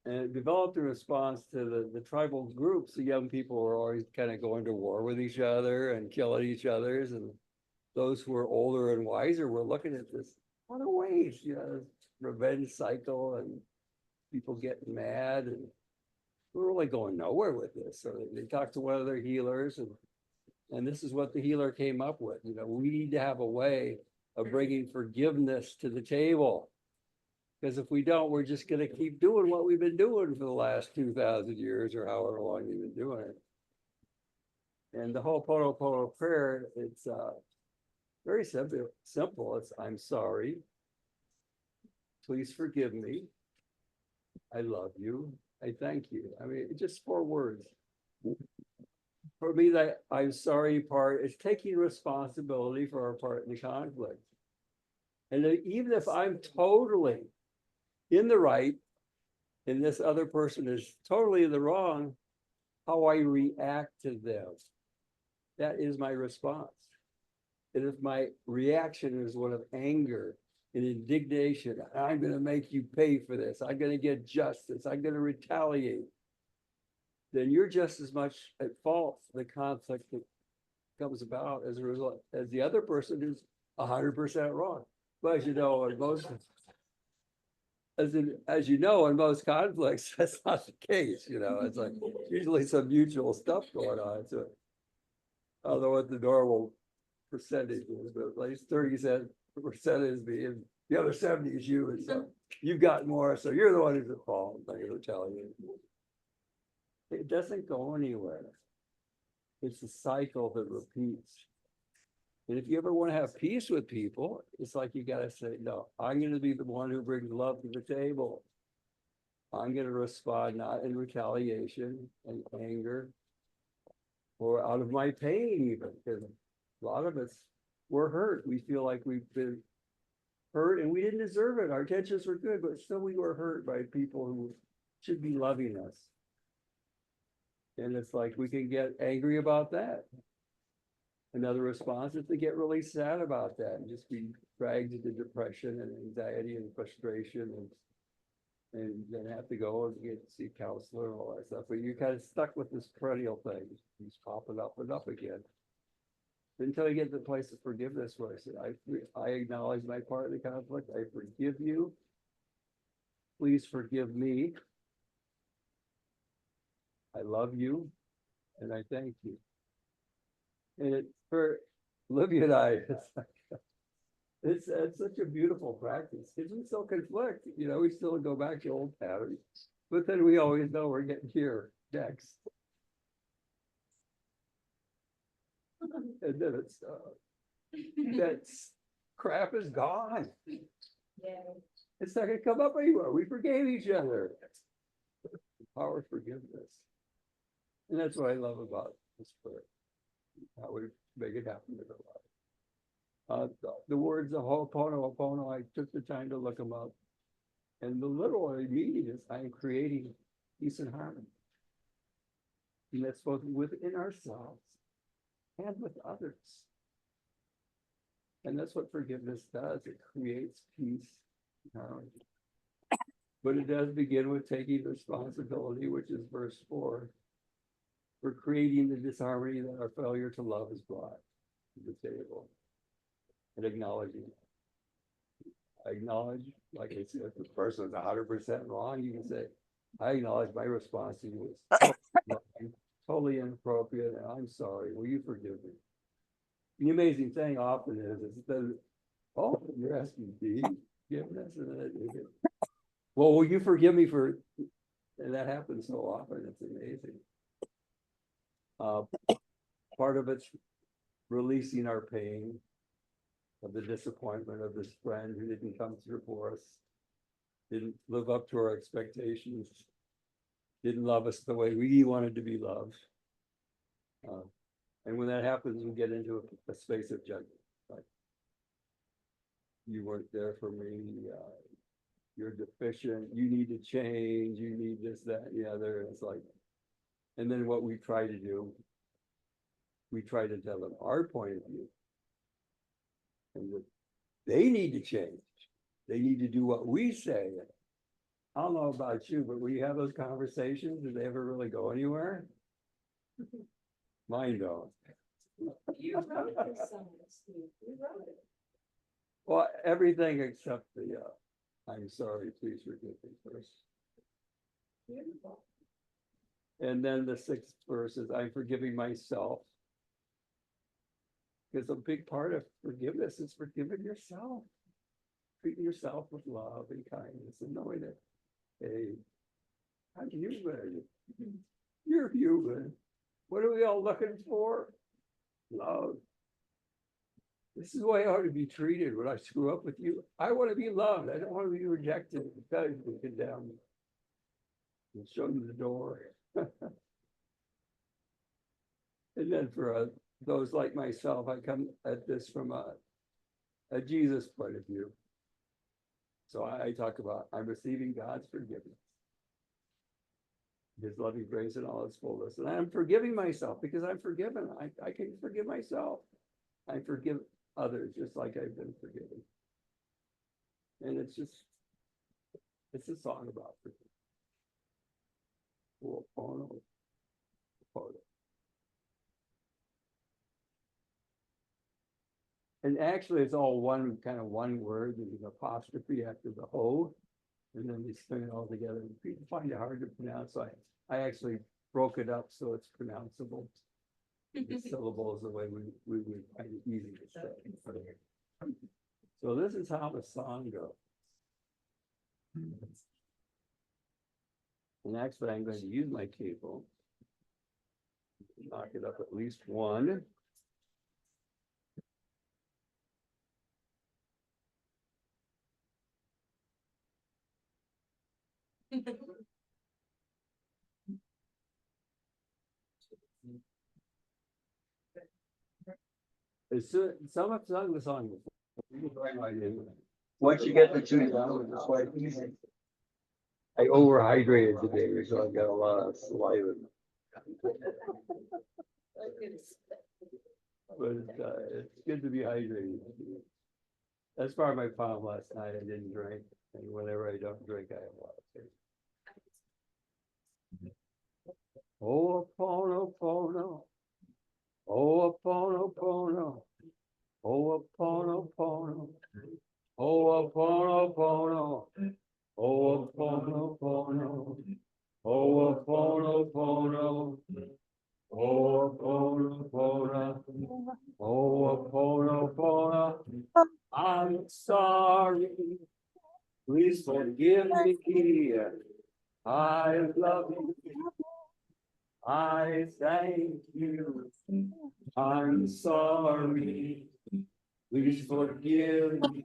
And it developed in response to the tribal groups. The young people were always kind of going to war with each other and killing each other. And those who were older and wiser were looking at this, what a waste, revenge cycle and people getting mad. And we're really going nowhere with this. So they talked to one of their healers, and this is what the healer came up with. We need to have a way of bringing forgiveness to the table. Because if we don't, we're just going to keep doing what we've been doing for the last 2,000 years or however long you've been doing it. And the Ho'oponopono prayer, it's very simple. It's, I'm sorry. Please forgive me. I love you. I thank you. I mean, it's just 4 words. For me, that I'm sorry part is taking responsibility for our part in the conflict. And even if I'm totally in the right and this other person is totally in the wrong, how I react to them, that is my response. And if my reaction is one of anger and indignation, I'm going to make you pay for this, I'm going to get justice, I'm going to retaliate, then you're just as much at fault for the conflict that comes about as a result as the other person who's 100% wrong. But as you know, in most in most conflicts, that's not the case. It's like usually some mutual stuff going on. So I don't know what the normal percentage is, but at least 30% is me, and the other 70 is you. And so you've got more, so you're the one who's at fault. I'm going to tell you. It doesn't go anywhere. It's a cycle that repeats. And if you ever want to have peace with people, it's like you got to say, no, I'm going to be the one who brings love to the table. I'm going to respond not in retaliation and anger or out of my pain, even, because a lot of us were hurt. We feel like we've been hurt and we didn't deserve it. Our intentions were good, but still we were hurt by people who should be loving us. And it's like we can get angry about that. Another response is to get really sad about that and just be dragged into depression and anxiety and frustration and then have to go and get to see a counselor and all that stuff. But you're kind of stuck with this perennial thing. He's popping up and up again. Until you get to the place of forgiveness where I said, I acknowledge my part in the conflict. I forgive you. Please forgive me. I love you, and I thank you. And for Olivia and I, it's such a beautiful practice because we still conflict. We still go back to old patterns, but then we always know we're getting here next. And then it's that crap is gone. It's not going to come up anymore. We forgave each other. The power of forgiveness. And that's what I love about this prayer. How we make it happen in our life. The words of Ho'oponopono, I took the time to look them up. And the little I mean is I'm creating peace and harmony. And that's both within ourselves and with others. And that's what forgiveness does. It creates peace and harmony. But it does begin with taking responsibility, which is verse 4, for creating the disharmony that our failure to love has brought to the table. And acknowledging it. I acknowledge, like I said, if the person is 100% wrong, you can say, I acknowledge my response to you was totally inappropriate, and I'm sorry. Will you forgive me? The amazing thing often is that, oh, you're asking me forgiveness, and then well, will you forgive me for? And that happens so often. It's amazing. Part of it's releasing our pain of the disappointment of this friend who didn't come through for us, didn't live up to our expectations, didn't love us the way we wanted to be loved. And when that happens, we get into a space of judgment. Like, you weren't there for me, you're deficient, you need to change, you need this, that, and the other. It's like, and then what we try to do, we try to tell them our point of view. And that they need to change. They need to do what we say. I don't know about you, but when you have those conversations, do they ever really go anywhere? Mine don't. Well, everything except the I'm sorry, please forgive me first. And then the 6th verse is I'm forgiving myself. Because a big part of forgiveness is forgiving yourself. Treating yourself with love and kindness and knowing that, hey, I'm human. You're human. What are we all looking for? Love. This is the way I ought to be treated when I screw up with you. I want to be loved. I don't want to be rejected because you condemn me. And show them the door. And then for those like myself, I come at this from a Jesus point of view. So I talk about I'm receiving God's forgiveness, His loving grace in all its fullness, and I'm forgiving myself because I'm forgiven. I can forgive myself. I forgive others just like I've been forgiven. And it's a song about forgiveness. And actually, it's all one word. There's an apostrophe after the ho, and then they string it all together. People find it hard to pronounce, so I actually broke it up so it's pronounceable. The syllables the way we would find it easy to say. So this is how the song goes. And actually, I'm going to use my cable. Knock it up at least one. Some have sung the song before. Once you get the two down, it's quite easy. I overhydrated today, so I've got a lot of saliva. But it's good to be hydrated. That's part of my problem last night. I didn't drink, and whenever I don't drink, I have a lot of taste. Oh, Oponopono. Oh, Oponopono. Oh, Oponopono. Oh, Oponopono. Oh, Oponopono. Oh, Oponopono. Oh, Oponopono. Oh, Oponopono. I'm sorry. Please forgive me. I love you. I thank you. I'm sorry. Please forgive me.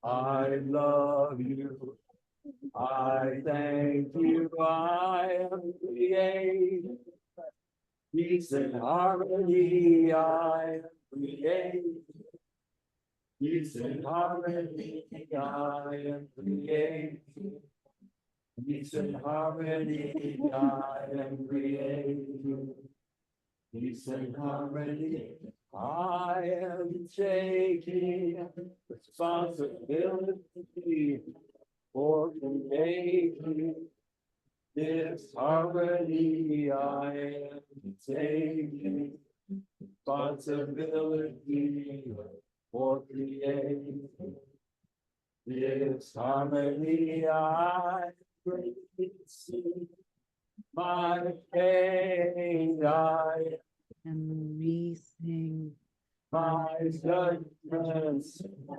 I love you. I thank you. I am created. Peace and harmony. I am created. Peace and harmony, I am creating. Peace and harmony, I am creating. Peace and harmony, I am taking responsibility for creating. This harmony, I am taking responsibility for creating. This harmony, I release my pain, I
And releasing
my judgments, I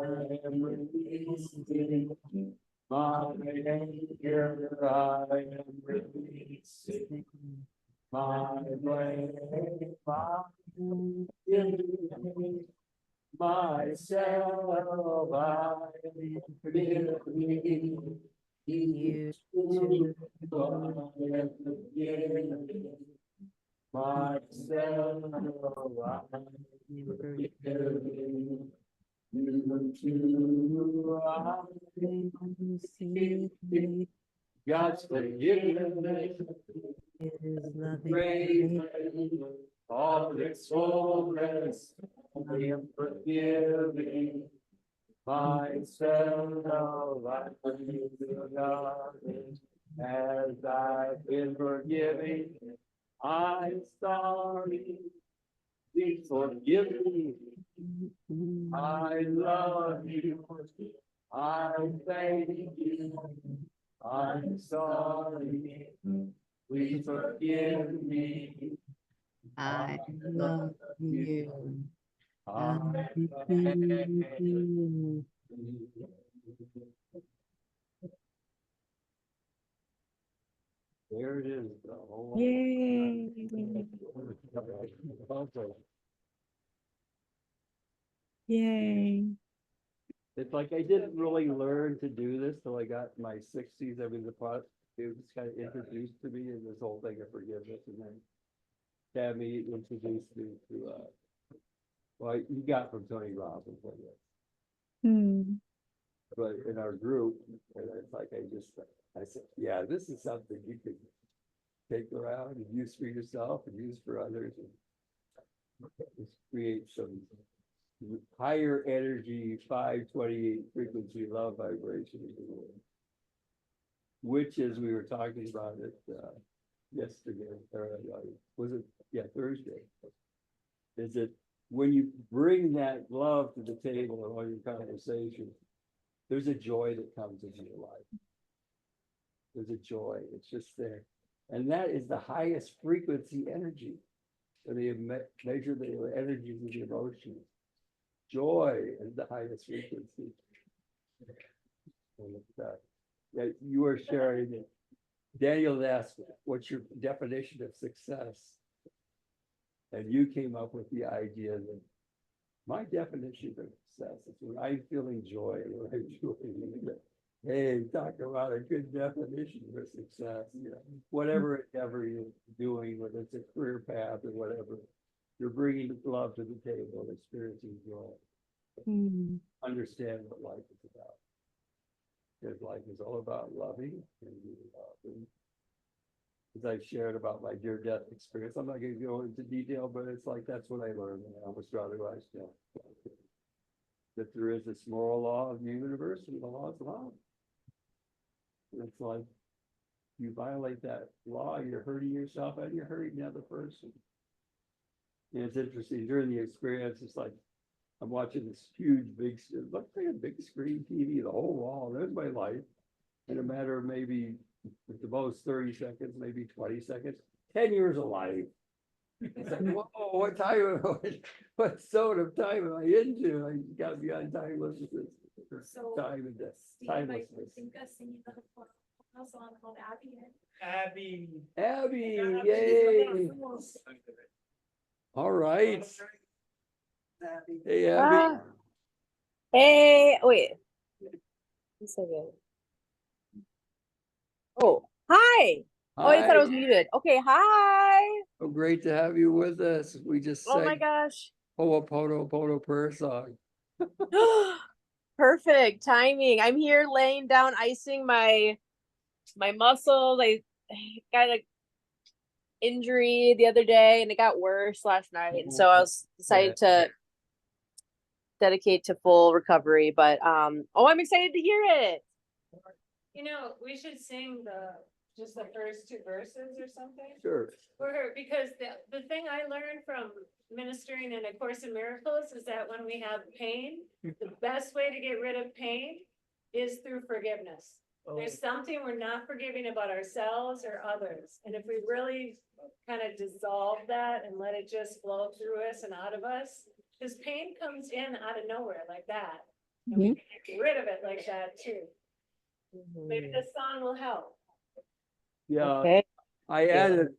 am releasing my anger, I am releasing my blame, my giving myself, I am forgiving
you
you, I am forgiving myself, I am forgiving you too, I am God's forgiveness
is
great,
loving.
all its fullness, I am forgiving myself, I forgive God, as I've been forgiving, I'm sorry, please forgive me, I love you, I thank you, I'm sorry, please forgive me.
I love you.
I
Thank you.
There it is. The whole-
Yay. Yay.
It's like I didn't really learn to do this till I got in my sixties. I mean, it was kind of introduced to me in this whole thing of forgiveness, and then Tammy introduced me to well, you got from Tony Robbins, I guess. But in our group, and it's like I said, yeah, this is something you can take around and use for yourself and use for others, and just create some higher energy 528 frequency love vibration in the world. Which, as we were talking about it yesterday, or was it, yeah, Thursday, is that when you bring that love to the table in all your conversations, there's a joy that comes into your life. There's a joy, it's just there. And that is the highest frequency energy. So they measure the energies of the emotions. Joy is the highest frequency. And yeah, you were sharing it. Daniel asked, what's your definition of success? And you came up with the idea that my definition of success is when I'm feeling joy, when I'm feeling, hey, talk about a good definition for success. You know, whatever endeavor you're doing, whether it's a career path or whatever, you're bringing love to the table, experiencing joy. Understand what life is about. Because life is all about loving and loving. As I shared about my near-death experience, I'm not going to go into detail, but it's like that's what I learned when I almost drowned my life. That there is this moral law of the universe and the law of love. And it's like you violate that law, you're hurting yourself and you're hurting the other person. And it's interesting during the experience. It's like I'm watching this huge, big, it looks like a big screen TV, the whole wall. There's my life in a matter of maybe at the most 30 seconds, maybe 20 seconds, 10 years of life. It's like, whoa, what time, what zone of time am I into? I got to be on timelessness.
So,
Time and death,
Steve, I
timelessness.
think I sing the song called Abby.
Abby, yay. All right. Hey, Abby.
Hey, wait. One second. Oh, hi. Oh, I thought I was
Hi.
muted. Okay, hi.
So great to have you with us. We just
Oh my
sang
gosh.
Ho'oponopono prayer song.
Perfect timing. I'm here laying down, icing my muscles. I got a injury the other day and it got worse last night. And so I was decided to dedicate to full recovery. But oh, I'm excited to hear it.
You know, we should sing just the first two verses or something.
Sure.
For her, because the thing I learned from ministering in A Course in Miracles is that when we have pain, the best way to get rid of pain is through forgiveness. There's something we're not forgiving about ourselves or others. And if we really kind of dissolve that and let it just flow through us and out of us, because pain comes in out of nowhere like that. And we can get rid of it like that too. Maybe this song will help.
Yeah,
Okay.
I added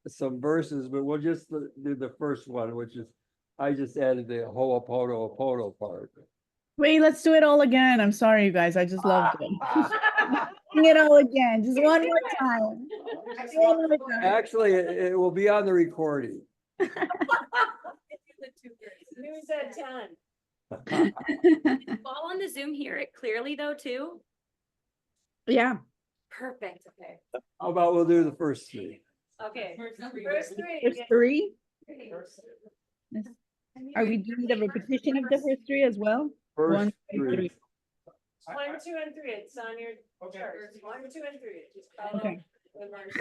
some verses, but we'll just do the first one, which is, I just added the Ho'oponopono part.
Wait, let's do it all again. I'm sorry, you guys. I just loved it. Sing it all again. Just one more time. One more time.
Actually, it will be on the recording.
Who's at 10?
All on the Zoom hear it clearly though, too?
Yeah.
Perfect, okay.
How about we'll do the first three?
Okay, first three.
There's three. Are we doing the repetition of the first three as well?
First
One, two,
three.
1, 2, and 3. It's on your chart. 1, 2, and 3. Just follow
Okay.
the verse.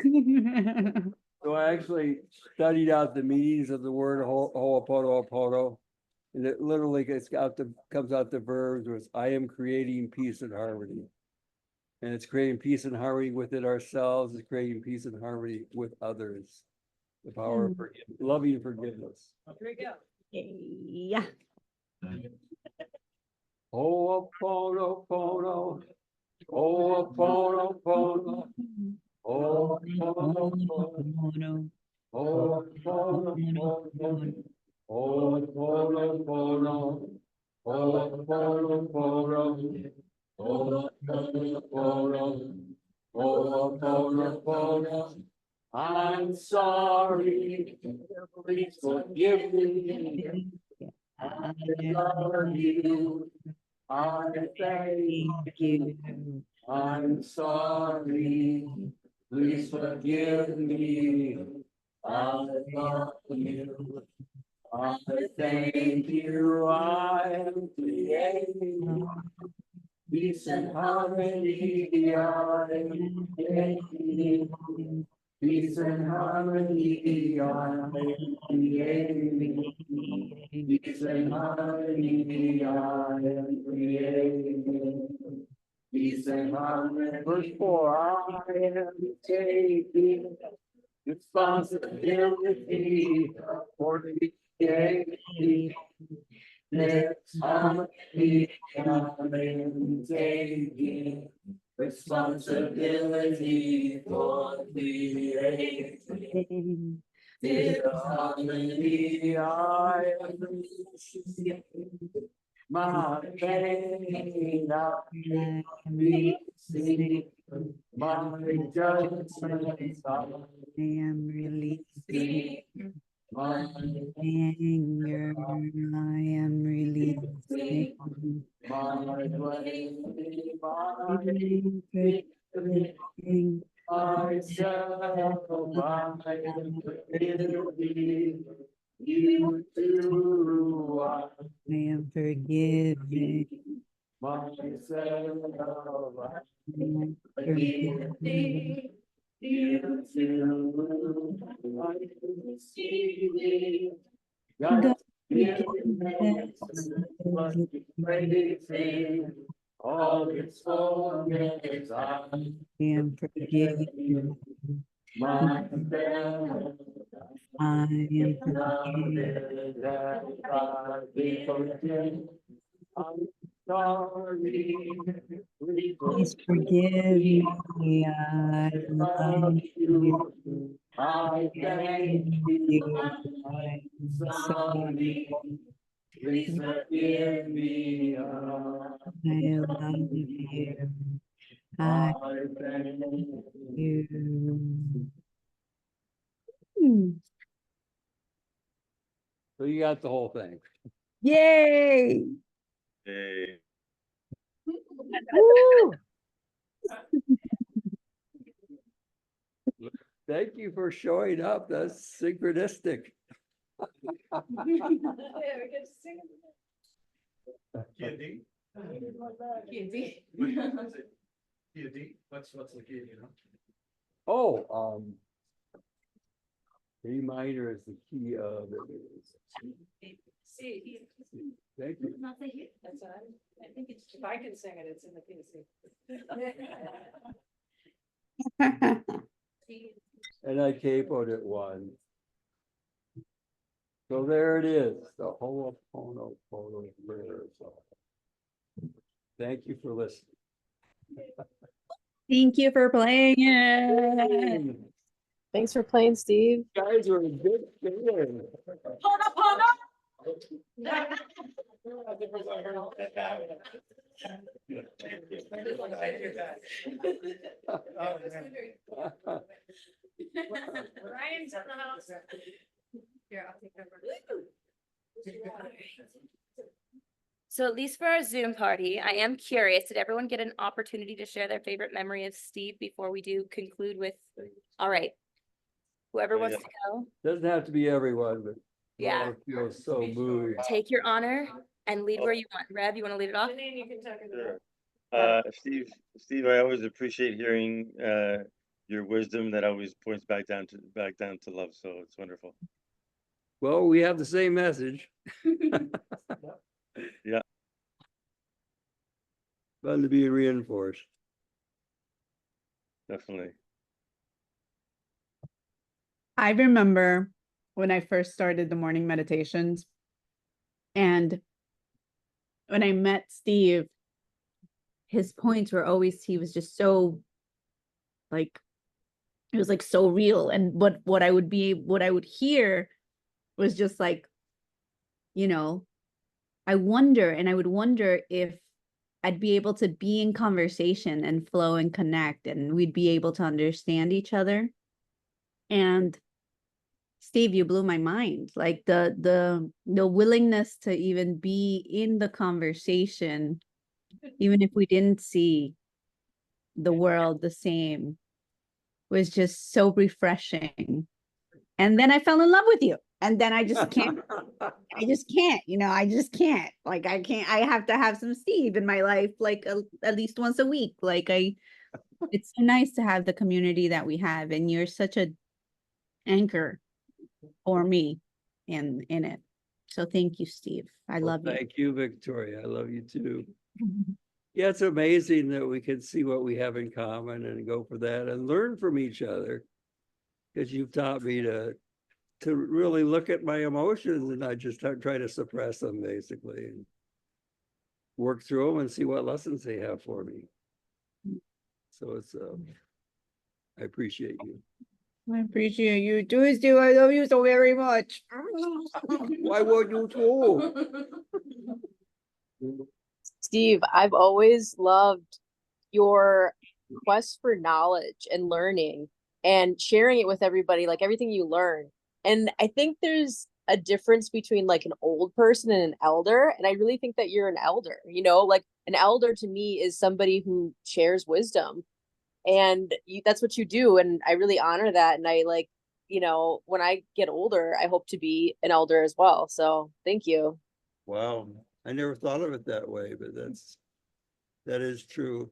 So I actually studied out the meanings of the word Ho'oponopono. And it literally comes out the verbs was I am creating peace and harmony. And it's creating peace and harmony within ourselves, it's creating peace and harmony with others. The power of loving forgiveness.
Here we go.
Yeah.
Ho'oponopono, Ho'oponopono, Ho'oponopono, Ho'oponopono, Ho'oponopono, Ho'oponopono, Ho'oponopono, Ho'oponopono. I'm sorry, please forgive me. I love you. I thank you. I'm sorry. Please forgive me. I love you. I thank you. I am creating peace and harmony. I am creating peace and harmony. I am creating peace and harmony. I am creating peace and harmony. Verse 4, I am taking responsibility for the creating this harmony. I am taking responsibility for creating this harmony. I am releasing my pain. I am releasing my judgments. I am releasing my anger. I am releasing my blame. Myself, my ability, you too. I am forgiving myself. I am forgiving you too. I am receiving God's forgiveness, praising all its fullness. I am forgiving myself. I am forgiving. I'm sorry. Please forgive me. I love you. I thank you. I'm sorry. Please forgive me. I love you. I thank you. So you got the whole thing.
Yay.
Hey.
Woo!
Thank you for showing up. That's synchronistic.
Yeah, we get to sing.
Candy.
Candy.
Candy. What's the key, you know?
Oh, A minor is the key of it.
See.
Thank you.
That's all right. I think it's, if I can sing it, it's in the key.
And I capoed it one. So there it is, the Ho'oponopono prayer. So, thank you for listening.
Thank you for playing it.
Thanks for playing, Steve.
You guys are a good fan.
Ryan's in the house. Here, I'll take over.
So at least for our Zoom party, I am curious, did everyone get an opportunity to share their favorite memory of Steve before we do conclude with, all right, whoever wants to go,
Doesn't have to be everyone, but
Yeah.
I feel so moved.
take your honor and lead where you want. Rev, you want to lead it off?
Janine, you can talk
Sure.
about
Steve, I always appreciate hearing your wisdom that always points back down to love. So it's wonderful.
Well, we have the same message.
Yeah.
Fun to be reinforced.
Definitely.
I remember when I first started the morning meditations, and when I met Steve, his points were always, he was just so like, it was like so real. And what I would hear was just like, you know, I would wonder if I'd be able to be in conversation and flow and connect, and we'd be able to understand each other. And Steve, you blew my mind. Like the willingness to even be in the conversation, even if we didn't see the world the same, was just so refreshing. And then I fell in love with you. And then I just can't, I just can't, like, I have to have some Steve in my life, like at least once a week. Like it's so nice to have the community that we have. And you're such a anchor for me in it. So thank you, Steve. I love you.
Thank you, Victoria. I love you too. Yeah, it's amazing that we can see what we have in common and go for that and learn from each other. Because you've taught me to really look at my emotions and not just try to suppress them, basically, and work through them and see what lessons they have for me. So it's I appreciate you.
I appreciate you too, Steve. I love you so very much.
Why would you too?
Steve, I've always loved your quest for knowledge and learning and sharing it with everybody, like everything you learn. And I think there's a difference between like an old person and an elder. And I really think that you're an elder, like an elder to me is somebody who shares wisdom, and that's what you do. And I really honor that. And I like, when I get older, I hope to be an elder as well. So thank you.
Wow, I never thought of it that way, but that is true.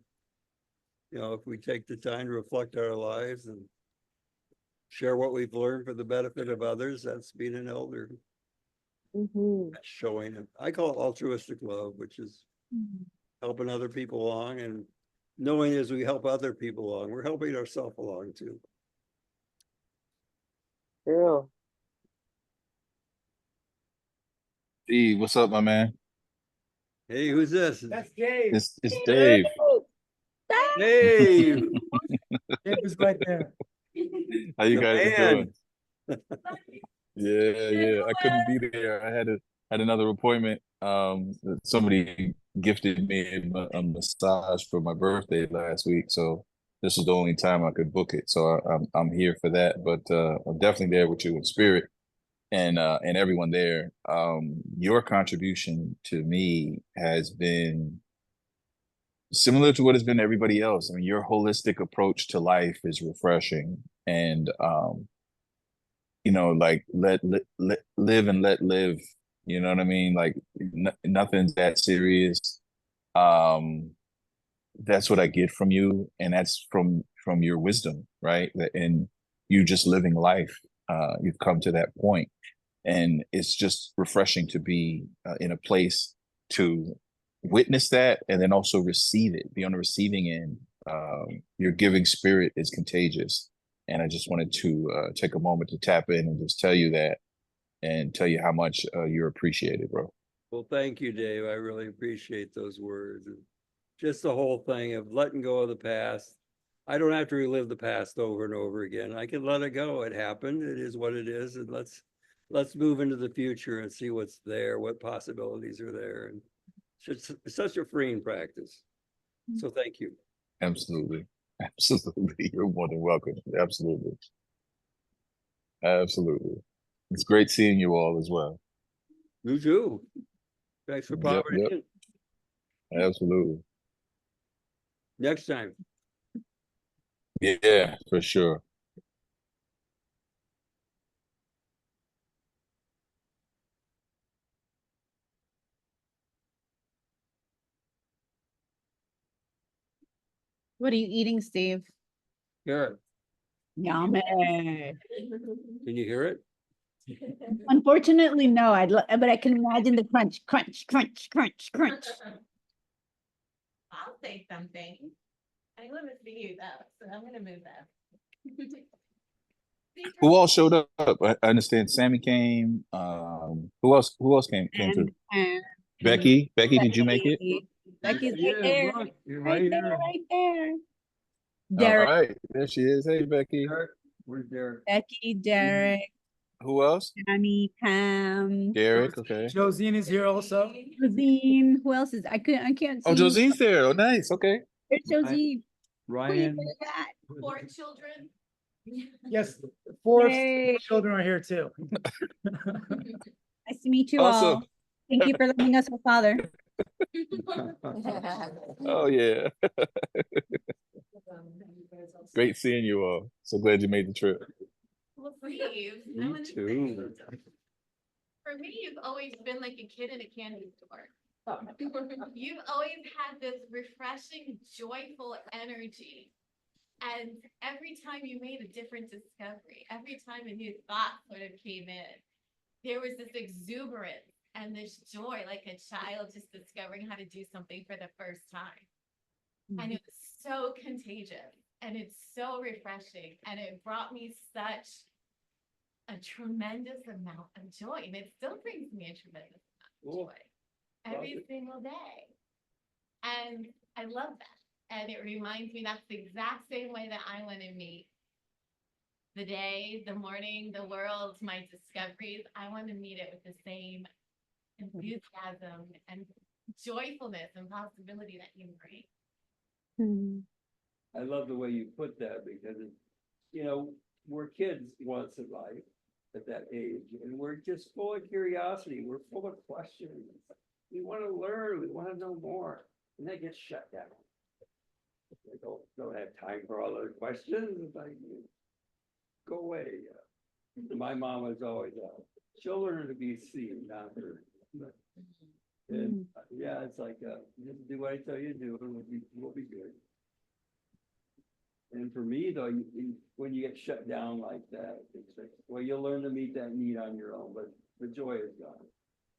If we take the time to reflect our lives and share what we've learned for the benefit of others, that's being an elder.
Mm-hmm.
That's showing it. I call it altruistic love, which is helping other people along, and knowing as we help other people along, we're helping ourselves along too.
True.
Steve, what's up, my man?
Hey, who's this?
That's Dave.
It's Dave.
Dave.
Dave is right there.
How you
The
guys
man.
doing? Yeah. I couldn't be there. I had another appointment. Somebody gifted me a massage for my birthday last week, so this was the only time I could book it. So I'm here for that, but I'm definitely there with you in spirit.
and everyone there. Your contribution to me has been similar to what has been to everybody else. I mean, your holistic approach to life is refreshing, and like let live and let live. You know what I mean? Like nothing's that serious. Um, that's what I get from you, and that's from your wisdom, right? And you just living life. You've come to that point, and it's just refreshing to be in a place to witness that and then also receive it, be on the receiving end. Your giving spirit is contagious, and I just wanted to take a moment to tap in and just tell you that, and tell you how much you're appreciated, bro.
Well, thank you, Dave. I really appreciate those words. And just the whole thing of letting go of the past. I don't have to relive the past over and over again. I can let it go. It happened. It is what it is. And let's move into the future and see what's there, what possibilities are there. And it's such a freeing practice. So thank you.
Absolutely. Absolutely. You're more than welcome. Absolutely. Absolutely. It's great seeing you all as well.
You too. Thanks for popping
Yep.
in.
Absolutely.
Next time.
Yeah, for sure.
What are you eating, Steve?
Good.
Yummy.
Can you hear it?
Unfortunately, no. But I can imagine the crunch, crunch, crunch, crunch, crunch.
I'll say something. I live with you though, so I'm gonna move that.
Who all showed up? I understand Sammy came. Who else? Who else came through?
And
Becky. Becky, did you make it?
Becky's
Yeah,
right there.
look, you're
Right
right
there,
here.
right there.
All
Derek,
right, there she is. Hey, Becky.
Where's Derek?
Becky, Derek,
Who else?
Tammy, Pam,
Derek. Okay.
Josine is here also.
Rosine. Who else is? I can't
Oh,
see.
Josine's there. Oh, nice. Okay.
Where's Josine?
Ryan.
Where's that?
4 children.
Yes, four
Yay.
children are here too.
Nice to meet you
Awesome.
all. Thank you for letting us have father.
Oh yeah. Great seeing you all. So glad you made the trip.
Well, Steve, I
Me
wanna say,
too.
for me, you've always been like a kid in a candy store. You've always had this refreshing, joyful energy. And every time you made a different discovery, every time a new thought sort of came in, there was this exuberance and this joy, like a child just discovering how to do something for the first time. And it was so contagious and it's so refreshing. And it brought me such a tremendous amount of joy. And it still brings me a tremendous amount of joy every single day. And I love that. And it reminds me that's the exact same way that I want to meet the day, the morning, the world, my discoveries. I want to meet it with the same enthusiasm and joyfulness and possibility that you bring.
I love the way you put that because, we're kids once in life at that age, and we're just full of curiosity. We're full of questions. We want to learn. We want to know more, and that gets shut down. They don't have time for all those questions. It's like, go away. My mom was always children are to be seen, not heard. And yeah, it's like just do what I tell you to do, and we'll be good. And for me, though, when you get shut down like that, it's like, well, you'll learn to meet that need on your own, but the joy is gone.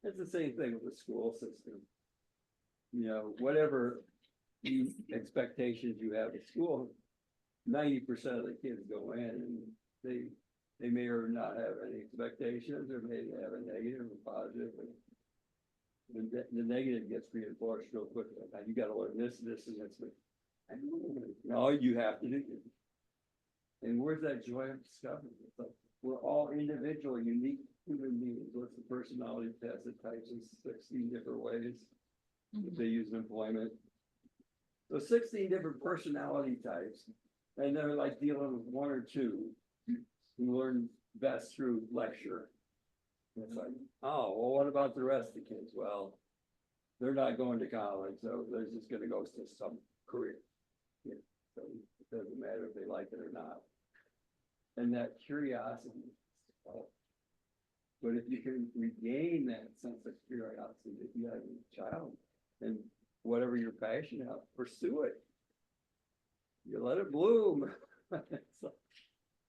It's the same thing with the school system. Whatever expectations you have at school, 90% of the kids go in and they may or not have any expectations, or may have a negative or positive. And the negative gets reinforced real quickly. Now you got to learn this, and this. And all you have to do. And where's that joy of discovery? It's like we're all individual, unique human beings. What's the personality test? It types in 16 different ways that they use in employment. So 16 different personality types, and they're like dealing with one or two who learn best through lecture. And it's like, oh, well, what about the rest of the kids? Well, they're not going to college, so they're just gonna go to some career. Yeah, so it doesn't matter if they like it or not. And that curiosity. But if you can regain that sense of curiosity that you have as a child, and whatever you're passionate about, pursue it. You let it bloom. It's like,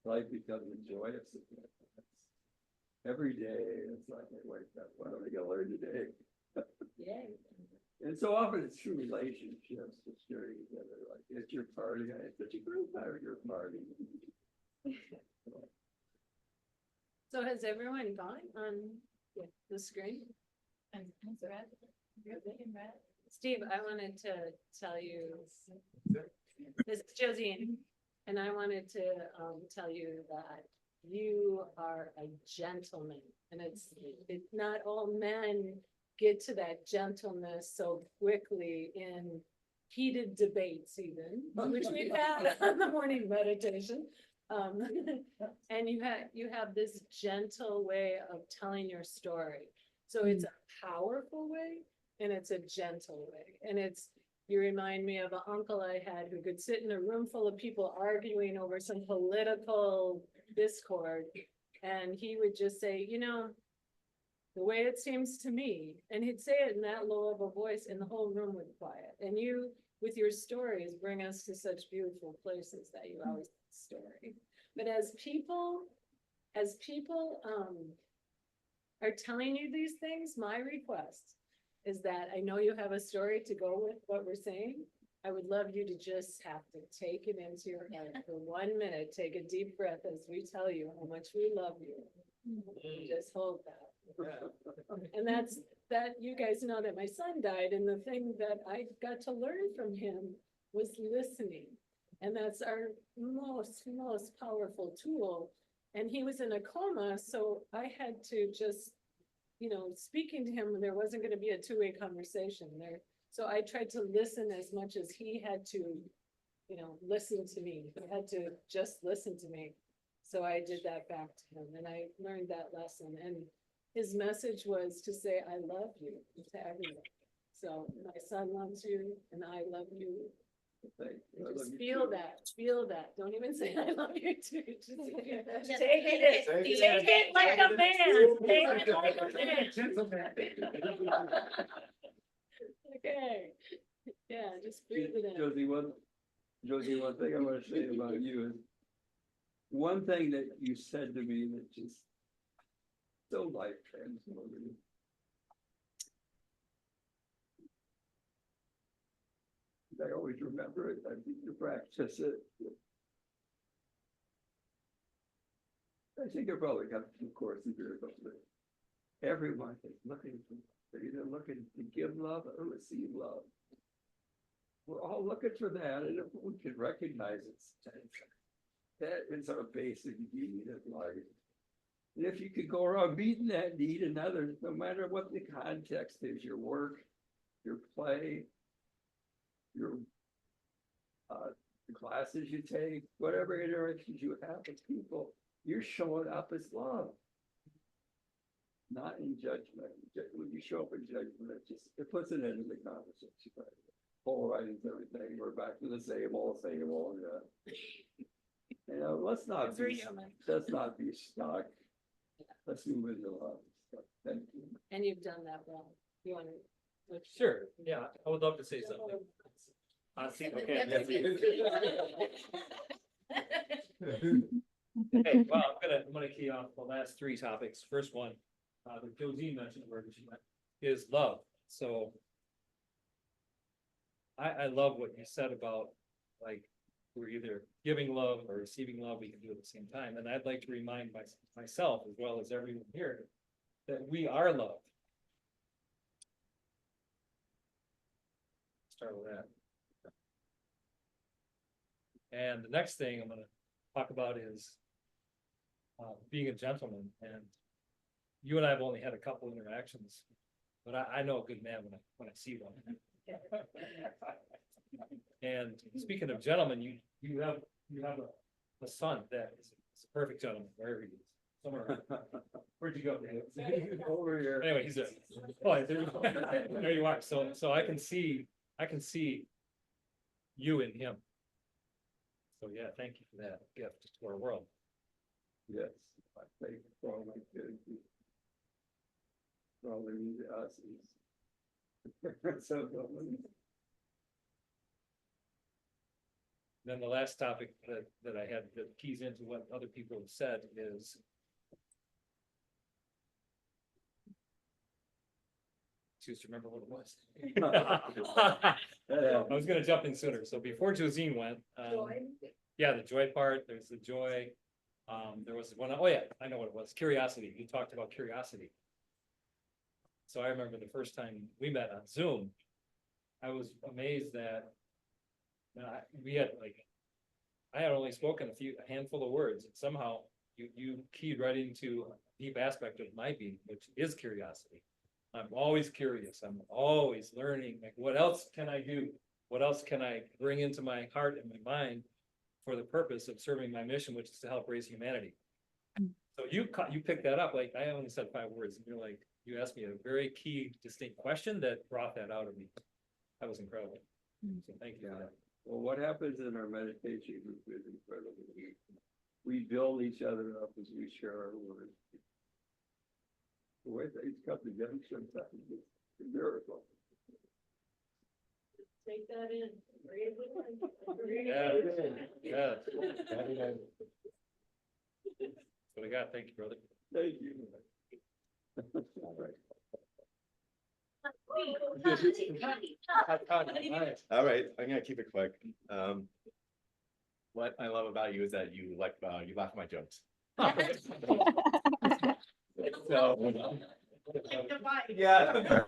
life becomes joyous. Every day, it's like, I wake up, what am I gonna learn today?
Yay.
And so often it's true relationships, just sharing together, like, it's your party, I had such a great time at your party.
So has everyone gone on the screen? And Steve, I wanted to tell you, this is Josine, and I wanted to tell you that you are a gentleman, and it's not all men get to that gentleness so quickly in heated debates even, which we've had on the morning meditation. And you have this gentle way of telling your story. So it's a powerful way and it's a gentle way. And you remind me of an uncle I had who could sit in a room full of people arguing over some political discord. And he would just say, the way it seems to me, and he'd say it in that low of a voice and the whole room would quiet. And you, with your stories, bring us to such beautiful places that you always story. But as people are telling you these things, my request is that I know you have a story to go with what we're saying. I would love you to just have to take it into your head for 1 minute, take a deep breath as we tell you how much we love you. Just hold that. And that you guys know that my son died, and the thing that I got to learn from him was listening. And that's our most powerful tool. And he was in a coma, so I had to just, speaking to him, there wasn't going to be a two-way conversation there. So I tried to listen as much as he had to, listen to me. He had to just listen to me. So I did that back to him, and I learned that lesson. And his message was to say, I love you to everyone. So my son loves you, and I love you. Just feel that. Don't even say I love you too. Just take it like a man. Take it like a man. Okay. Yeah, just breathe it in.
Josie, one thing I want to say about you is one thing that you said to me that just so life transformative. I always remember it. I think you practice it. I think I probably got some course in miracles, but everyone is looking for, they're either looking to give love or receive love. We're all looking for that, and if we can recognize it, that is our basic need of life. And if you could go around meeting that need in others, no matter what the context is, your work, your play, your the classes you take, whatever interactions you have with people, you're showing up as love, not in judgment. When you show up in judgment, it puts an end to the conversation. Right? Polarizing everything. We're back to the same old. Let's not be stuck. Let's move into love. Thank you.
And you've done that well. You want to?
Sure. Yeah, I would love to say something. See, okay. Hey, well, I'm gonna key off the last three topics. First one, that Josine mentioned, where she went, is love. So I love what you said about, like, we're either giving love or receiving love. We can do it at the same time. And I'd like to remind myself, as well as everyone here, that we are loved. Start with that. And the next thing I'm going to talk about is being a gentleman. And you and I have only had a couple interactions, but I know a good man when I see one. And speaking of gentlemen, you have a son that is a perfect gentleman wherever he is. somewhere. Where'd you go?
Over here.
Anyway, he's there. Oh, there you are. So I can see you in him. So yeah, thank you for that gift to our world.
Yes, I thank you for all my kids. For all these Aussies. So,
then the last topic that I had that keys into what other people have said is choose to remember what it was. I was gonna jump in sooner. So before Josine went, yeah, the joy part, there's the joy. There was one, oh yeah, I know what it was. Curiosity. You talked about curiosity. So I remember the first time we met on Zoom, I was amazed that we had I had only spoken a handful of words, and somehow you keyed right into a deep aspect of my being, which is curiosity. I'm always curious. I'm always learning. Like, what else can I do? What else can I bring into my heart and my mind for the purpose of serving my mission, which is to help raise humanity? So you picked that up. Like, I only said 5 words, and you asked me a very key, distinct question that brought that out of me. That was incredible. So thank you for that.
well, what happens in our meditation group is incredible. We build each other up as we share our words. The way things come together sometimes it's a miracle.
Take that in. Breathe it in.
Yeah. That's what I got. Thank you, brother.
Thank you.
All right, I'm gonna keep it quick. What I love about you is that you laugh at my jokes. So, yeah.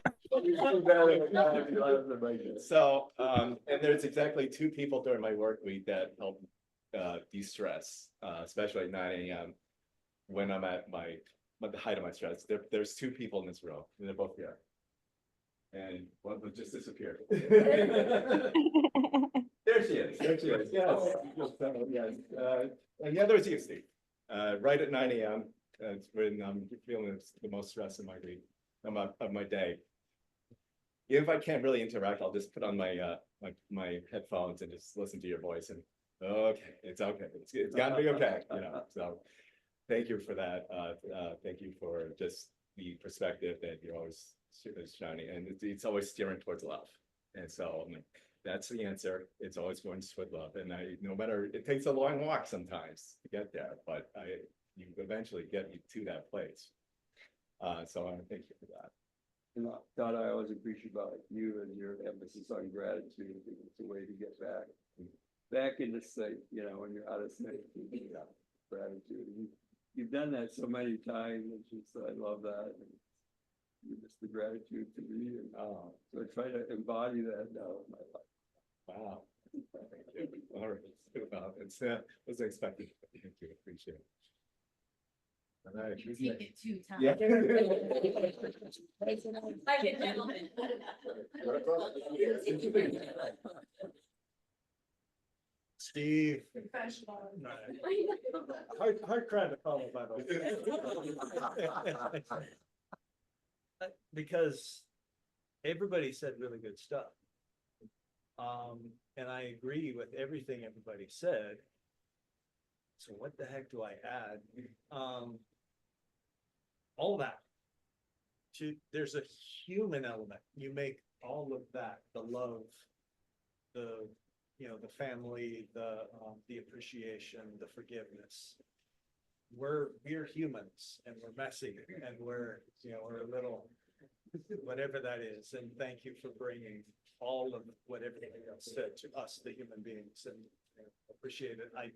So, and there's exactly 2 people during my work week that help de-stress, especially at 9 a.m. when I'm at the height of my stress. There's 2 people in this room, and they're both here. And one will just disappear. There she is. There she is. Yes. Yes. And the other is you, Steve. Right at 9 a.m. It's when I'm feeling the most stress in my week, of my day. If I can't really interact, I'll just put on my my headphones and just listen to your voice. And okay, it's okay. It's gotta be okay. So thank you for that. Thank you for just the perspective that you're always shining, and it's always steering towards love. And so that's the answer. It's always going toward love. And no matter, it takes a long walk sometimes to get there, but you eventually get you to that place. So I want to thank you for that.
And Todd, I always appreciate about you and your emphasis on gratitude. I think it's a way to get back into sync, when you're out of sync. Gratitude. You've done that so many times. It's just, I love that. And just the gratitude to me. And so I try to embody that now in my life.
Wow. Thank you. All right. It's was expected. Thank you. Appreciate it. All right.
Take it 2 times.
Yeah.
Like a gentleman.
Steve. Hard crowd to follow, by the way. Because everybody said really good stuff. And I agree with everything everybody said. So what the heck do I add? All that. There's a human element. You make all of that, the love, the family, the appreciation, the forgiveness. We're humans, and we're messy, and we're a little, whatever that is. And thank you for bringing all of what everybody else said to us, the human beings, and appreciate it. I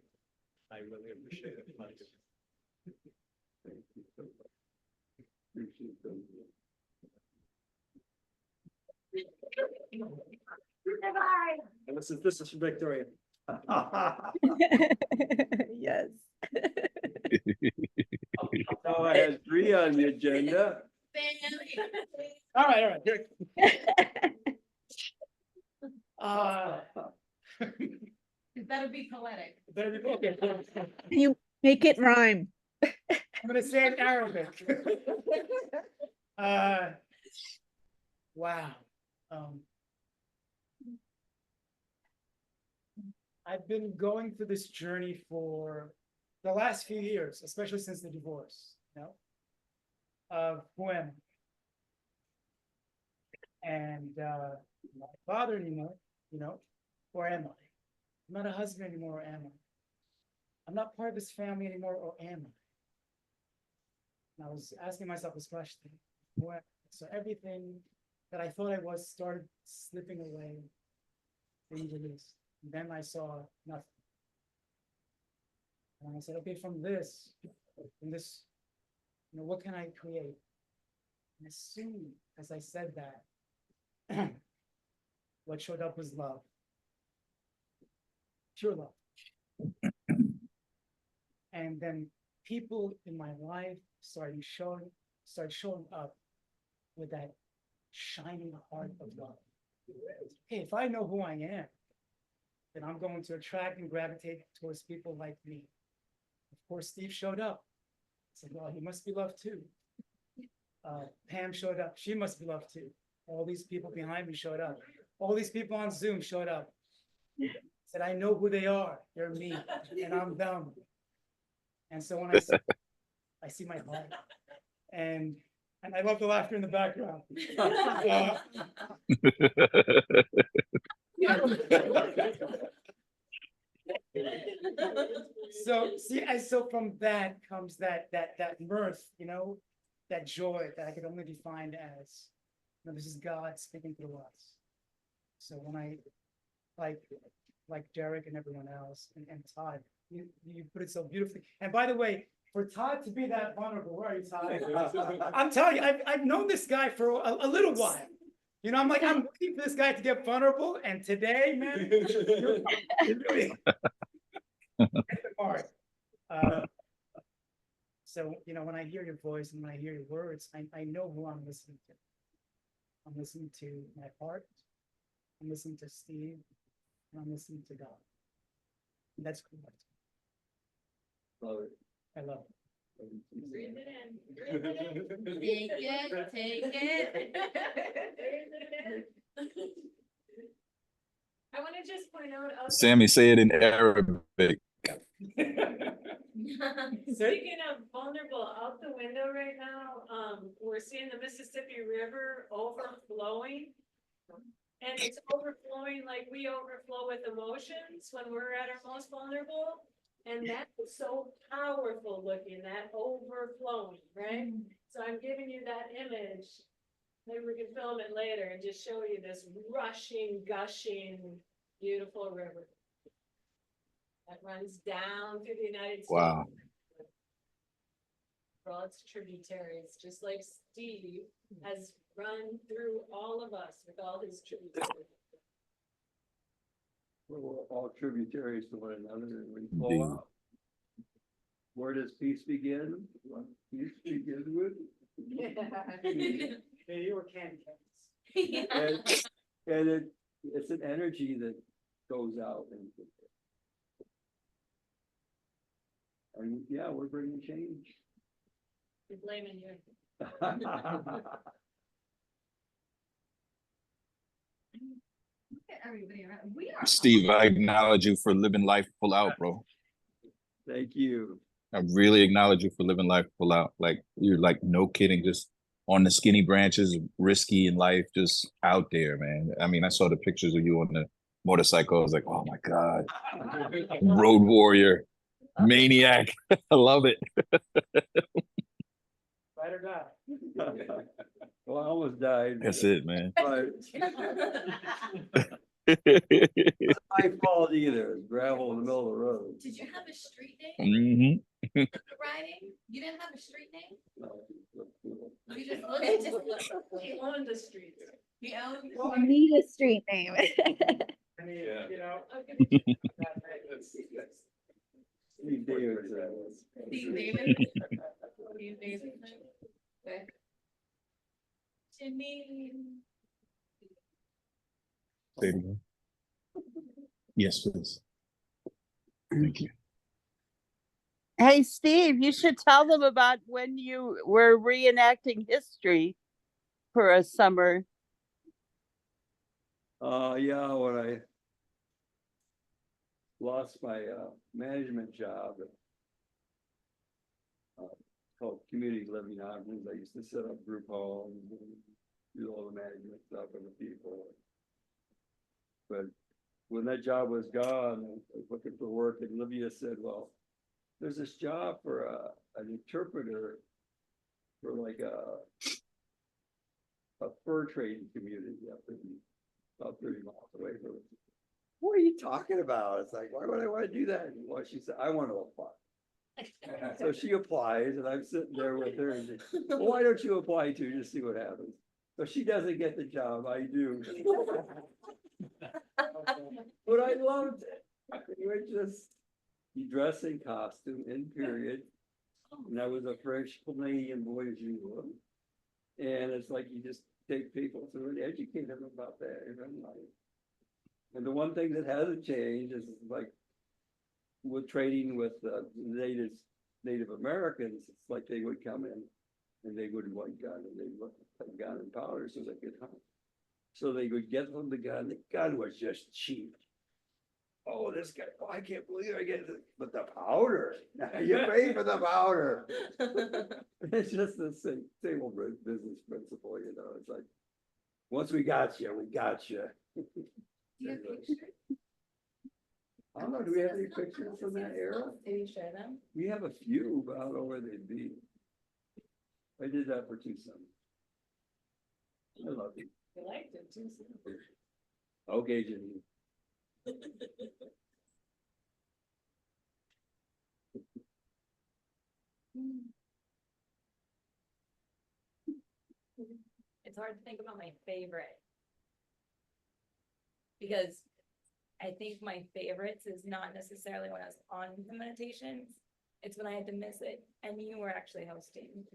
really appreciate it.
Thank you so much. Appreciate those.
And this is for Victoria.
Yes.
Oh, I had 3 on the agenda.
All right. Here.
It better be poetic.
There we go.
You make it rhyme.
I'm gonna say it in Arabic. Wow. I've been going through this journey for the last few years, especially since the divorce, you know, of who am I? And I'm not a father anymore, you know, or am I? I'm not a husband anymore, or am I? I'm not part of this family anymore, or am I? And I was asking myself this question. So everything that I thought I was started slipping away, being released. And then I saw nothing. And I said, okay, from this, you know, what can I create? And as soon as I said that, what showed up was love. Pure love. And then people in my life started showing up with that shining heart of love. Hey, if I know who I am, then I'm going to attract and gravitate towards people like me. Of course, Steve showed up. I said, well, he must be loved too. Pam showed up. She must be loved too. All these people behind me showed up. All these people on Zoom showed up. I said, I know who they are. They're me, and I'm them. And so when I see my heart, and I love the laughter in the background. So see, so from that comes that mirth, you know, that joy that I could only define as, you know, this is God speaking through us. So when I like Derek and everyone else and Todd, you put it so beautifully. And by the way, for Todd to be that vulnerable, where are you, Todd? I'm telling you, I've known this guy for a little while. You know, I'm waiting for this guy to get vulnerable, and today, man, you're really hard. So, you know, when I hear your voice and when I hear your words, I know who I'm listening to. I'm listening to my heart. I'm listening to Steve. And I'm listening to God. And that's cool.
Love it.
I love it.
Breathe it in. Breathe it in. Take it. Take it. I want to just point out.
Sammy, say it in Arabic.
Speaking of vulnerable, out the window right now, we're seeing the Mississippi River overflowing. And it's overflowing like we overflow with emotions when we're at our most vulnerable. And that's so powerful looking, that overflowing, right? So I'm giving you that image. Maybe we can film it later and just show you this rushing, gushing, beautiful river that runs down through the United States.
Wow.
For all its tributaries, just like Steve has run through all of us with all his tributaries.
We're all tributaries to one another and we flow out. Where does peace begin? What peace begins with?
Yeah, you were candy canes.
And it's an energy that goes out and yeah, we're bringing change.
You're blaming you. Everybody around. We are.
Steve, I acknowledge you for living life full out, bro.
Thank you.
I really acknowledge you for living life full out. Like, you're like, no kidding, just on the skinny branches, risky in life, just out there, man. I mean, I saw the pictures of you on the motorcycle. I was like, oh my God, road warrior, maniac. I love it.
Ride or die.
Well, I almost died.
That's it, man.
It's my fault either. Gravel in the middle of the road.
Did you have a street name?
Mm-hmm.
Riding? You didn't have a street name? You just looked. He owned the streets. He owned.
You need a street name.
I mean, you know.
Steve Davis.
Steve Davis. Steve Davis. Okay. Janine.
Say it again. Yes, please. Thank you.
Hey, Steve, you should tell them about when you were reenacting history for a summer.
Yeah, when I lost my management job at called Community Living Options. I used to set up group homes and do all the management stuff for the people. But when that job was gone, I was looking for work, and Livia said, well, there's this job for an interpreter for like a fur trading community up in about 30 miles away from it. What are you talking about? It's like, why would I want to do that? Well, she said, I want to apply. So she applies, and I'm sitting there with her, and she, well, why don't you apply too, just see what happens. So she doesn't get the job, I do. But I loved it. You would just, you dress in costume, in period. And I was a French Canadian voyageur. And it's like you just take people through and educate them about that in their life. And the one thing that hasn't changed is like with trading with Native Americans, it's like they would come in and they would white gun and they would put gun and powder so they could hunt. So they would get them the gun. The gun was just cheap. Oh, this guy, oh, I can't believe I get it. But the powder, you pay for the powder. It's just the same old business principle, you know. It's like, once we got you, we got you. I don't know, do we have any pictures from that era?
Did you share them?
We have a few, but I don't know where they'd be. I did that for 2 summers. I love it.
You liked it too.
Okay, Jimmy.
It's hard to think about my favorite. Because I think my favorites is not necessarily when I was on the meditations. It's when I had to miss it and you were actually hosting.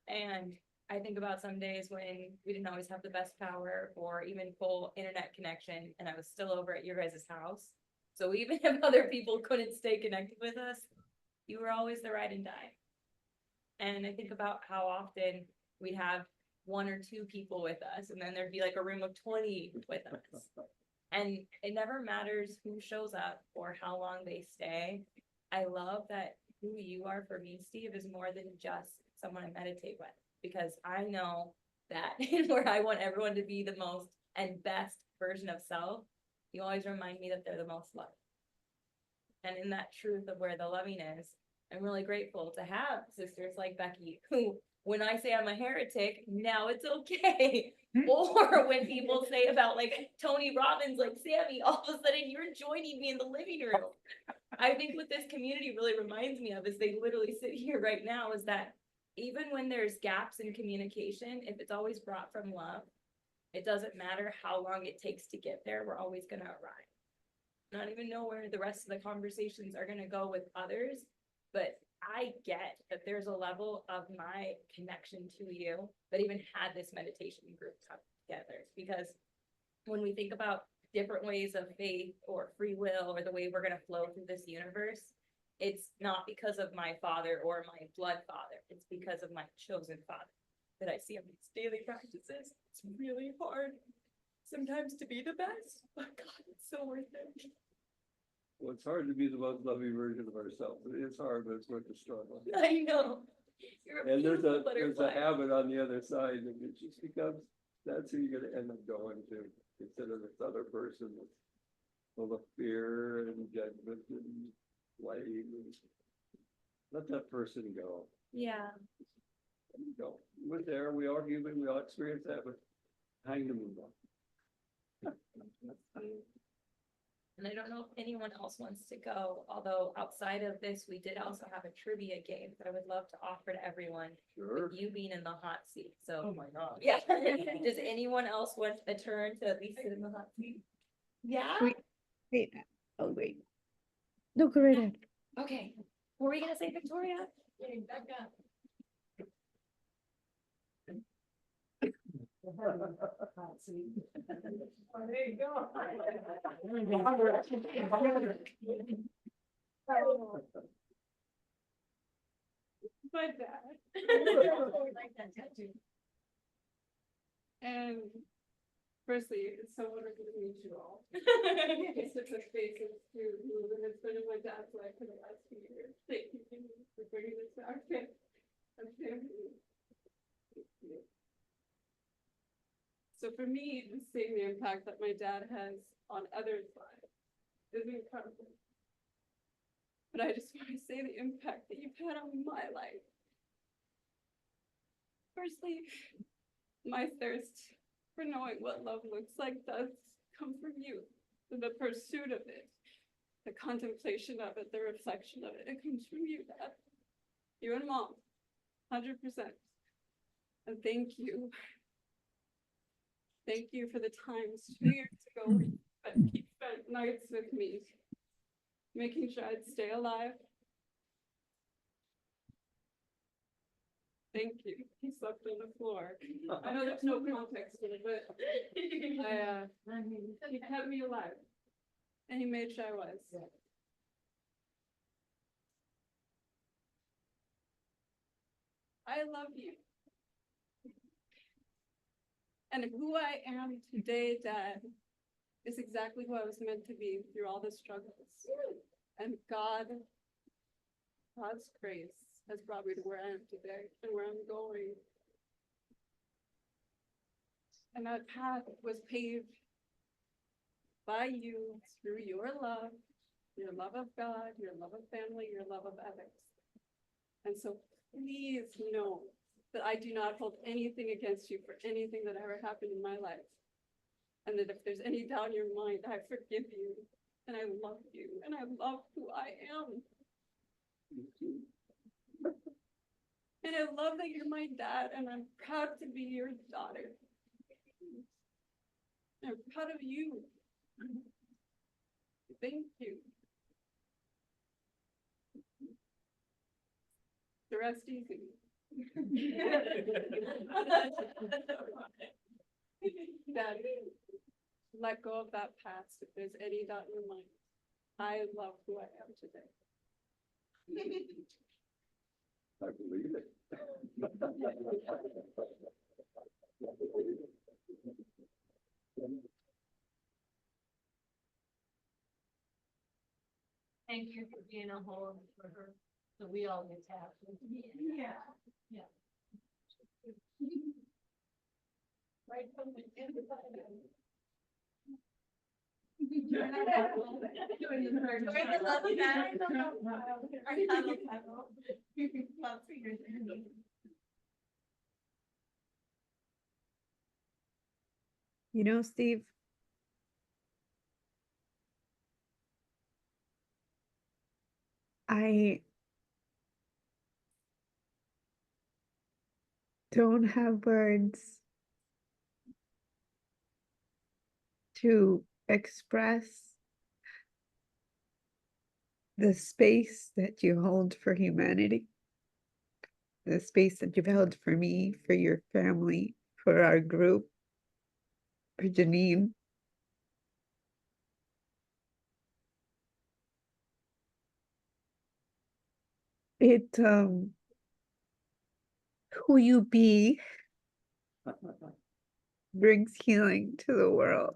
And I think about some days when we didn't always have the best power or even full internet connection, and I was still over at your guys' house. So even if other people couldn't stay connected with us, you were always the ride and die. And I think about how often we'd have 1 or 2 people with us, and then there'd be like a room of 20 with us. And it never matters who shows up or how long they stay. I love that who you are for me, Steve, is more than just someone I meditate with, because I know that where I want everyone to be the most and best version of self, you always remind me that they're the most loved. And in that truth of where the loving is, I'm really grateful to have sisters like Becky, who, when I say I'm a heretic, now it's okay. Or when people say about like Tony Robbins, like Sammy, all of a sudden you're joining me in the living room. I think what this community really reminds me of is they literally sit here right now is that even when there's gaps in communication, if it's always brought from love, it doesn't matter how long it takes to get there, we're always gonna arrive. Not even know where the rest of the conversations are gonna go with others, but I get that there's a level of my connection to you that even had this meditation group come together. Because when we think about different ways of faith or free will or the way we're gonna flow through this universe, it's not because of my father or my blood father. It's because of my chosen father that I see on these daily practices. It's really hard sometimes to be the best, but God, it's so worth it.
Well, it's hard to be the most loving version of ourselves. It's hard, but it's worth the struggle.
I know. You're a
And there's
beautiful
a
butterfly.
habit on the other side, and it just becomes, that's who you're gonna end up going to, instead of this other person that's full of fear and judgment and blame. Let that person go.
Yeah.
Let him go. We're there, we are human, we all experience that, but hang the move on.
And I don't know if anyone else wants to go, although outside of this, we did also have a trivia game that I would love to offer to everyone.
Sure.
With you being in the hot seat, so.
Oh my God.
Yeah. Does anyone else want a turn to at least sit in the hot seat? Yeah?
Wait, oh, wait. No, go right ahead.
Okay. Were we gonna say Victoria?
Getting back up. Oh, there you go.
my dad.
Like that tattoo.
And firstly, it's so wonderful to meet you all. It's such a faces to move, and it's been in my dad's life for the last few years. Thank you for bringing this back. I'm family. Thank you. So for me, seeing the impact that my dad has on others' lives is incredible. But I just want to say the impact that you've had on my life. Firstly, my thirst for knowing what love looks like does come from you. The pursuit of it, the contemplation of it, the reflection of it, it comes from you, Dad. You and Mom, 100%. And thank you. Thank you for the times 2 years ago that he spent nights with me, making sure I'd stay alive. Thank you. He slept on the floor. I know there's no context to it, but he kept me alive. And he made sure I was. I love you. And who I am today, Dad, is exactly who I was meant to be through all the struggles. And God's grace has brought me to where I am today and where I'm going. And that path was paved by you through your love of God, your love of family, your love of others. And so please know that I do not hold anything against you for anything that ever happened in my life. And that if there's any doubt in your mind, I forgive you and I love you and I love who I am. And I love that you're my dad and I'm proud to be your daughter. I'm proud of you. Thank you. The rest easy. Dad, let go of that past if there's any doubt in your mind. I love who I am today.
I believe it.
Thank you for being a home for her, so we all get happy. Yeah. Yeah. Right from the inside.
You know, Steve, I don't have words to express the space that you hold for humanity, the space that you've held for me, for your family, for our group, for Janine. It, who you be brings healing to the world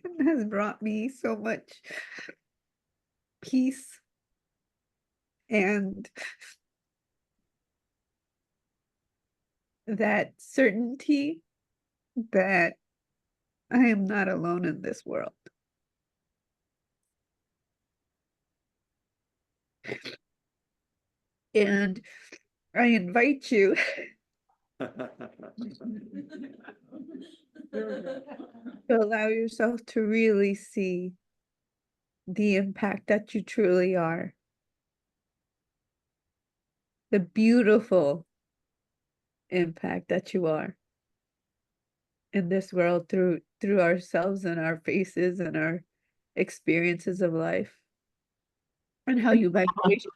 and has brought me so much peace and that certainty that I am not alone in this world. And I invite you to allow yourself to really see the impact that you truly are. The beautiful impact that you are in this world through ourselves and our faces and our experiences of life. And how you vibration.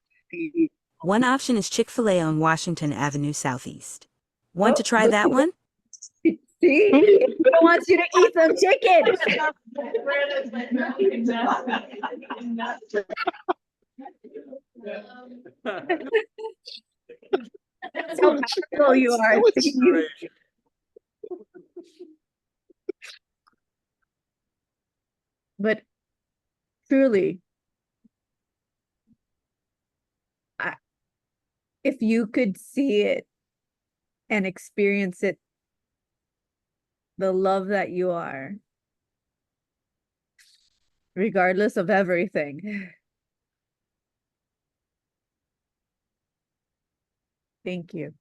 One option is Chick-fil-A on Washington Avenue Southeast. Want to try that one?
See? I want you to eat some chicken. Oh, you are.
That was
Thank you. But truly, I, if you could see it and experience it, the love that you are, regardless of everything. Thank you.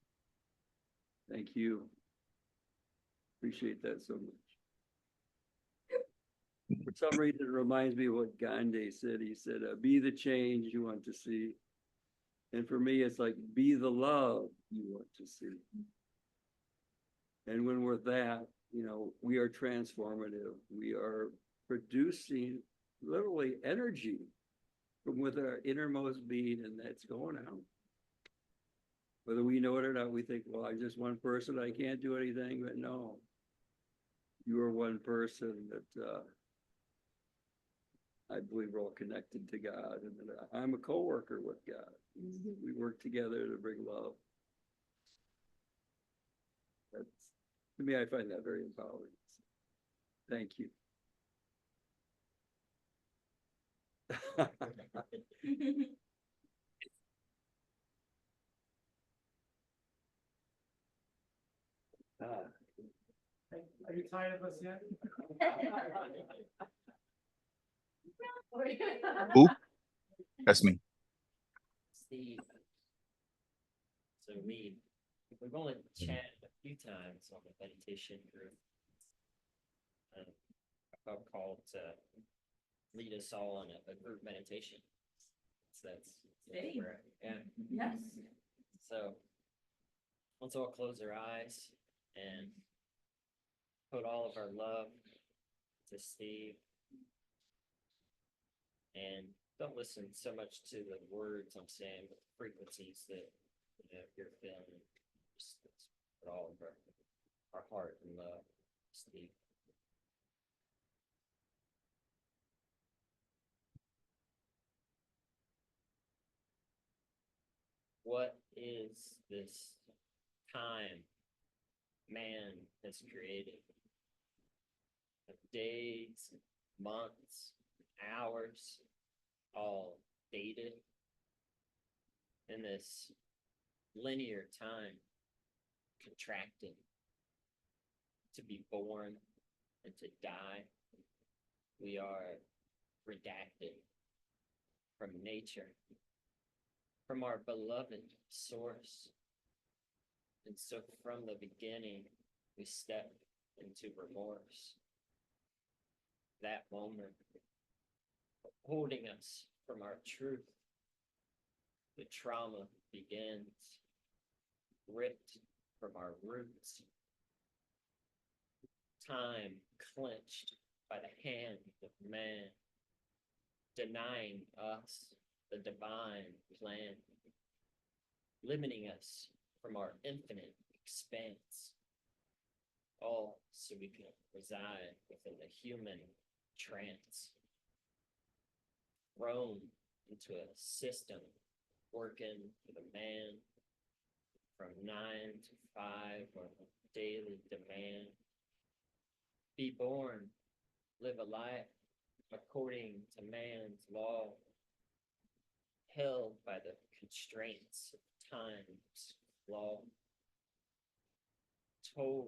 Thank you. Appreciate that so much. For some reason, it reminds me of what Gandhi said. He said, be the change you want to see. And for me, it's like, be the love you want to see. And when we're that, you know, we are transformative. We are producing literally energy from within our innermost being, and that's going out. Whether we know it or not, we think, well, I'm just one person, I can't do anything, but no. You are one person that I believe we're all connected to God, and that I'm a co-worker with God. We work together to bring love. That's, to me, I find that very empowering. Thank you.
Are you tired of us yet?
Who? That's me.
Steve. So we've only chatted a few times on the meditation group. I felt called to lead us all on a group meditation. So that's where, yeah.
Yes.
So let's all close our eyes and put all of our love to Steve. And don't listen so much to the words I'm saying, but the frequencies that you're feeling. Just put all of our heart and love to Steve. What is this time man has created? Of days, months, hours, all dated in this linear time, contracted to be born and to die. We are redacted from nature, from our beloved source. And so from the beginning, we step into remorse. That moment, holding us from our truth. The trauma begins, ripped from our roots. Time clenched by the hand of man, denying us the divine plan, limiting us from our infinite expanse, all so we can reside within the human trance, thrown into a system working for the man from 9 to 5 on daily demand. Be born, live a life according to man's law, held by the constraints of time's law. Told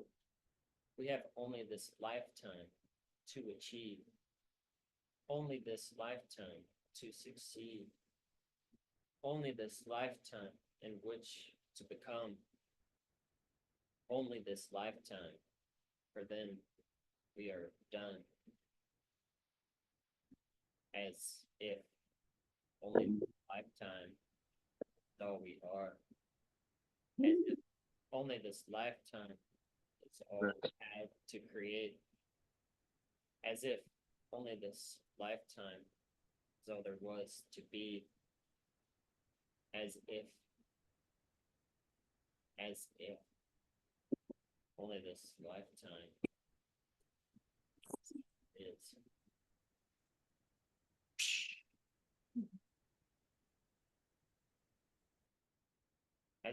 we have only this lifetime to achieve, only this lifetime to succeed, only this lifetime in which to become, only this lifetime, for then we are done. As if only this lifetime is all we are. As if only this lifetime is all we had to create. As if only this lifetime is all there was to be. As if only this lifetime is.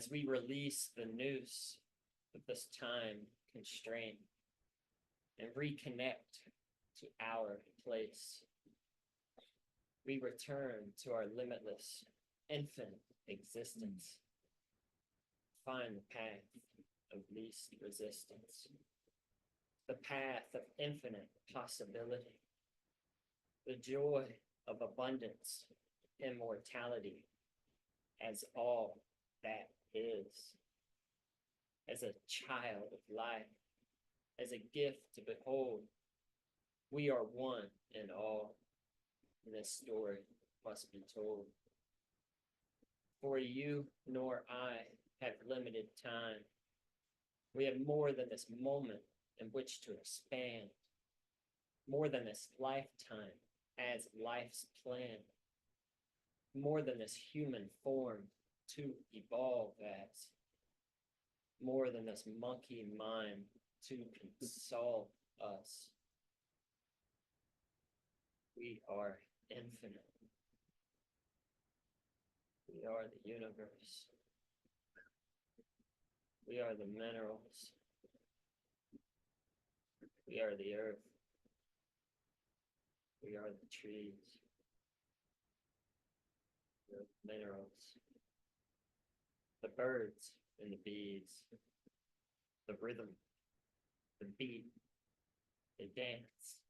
as we release the noose of this time constraint and reconnect to our place. We return to our limitless, infinite existence. Find the path of least resistance, the path of infinite possibility, the joy of abundance, immortality, as all that is, as a child of life, as a gift to behold. We are one in all, and this story must be told. For you nor I have limited time. We have more than this moment in which to expand, more than this lifetime as life's plan, more than this human form to evolve as, more than this monkey mind to console us. We are infinite. We are the universe. We are the minerals. We are the earth. We are the trees. We are the minerals. The birds and the bees. The rhythm. The beat. The dance.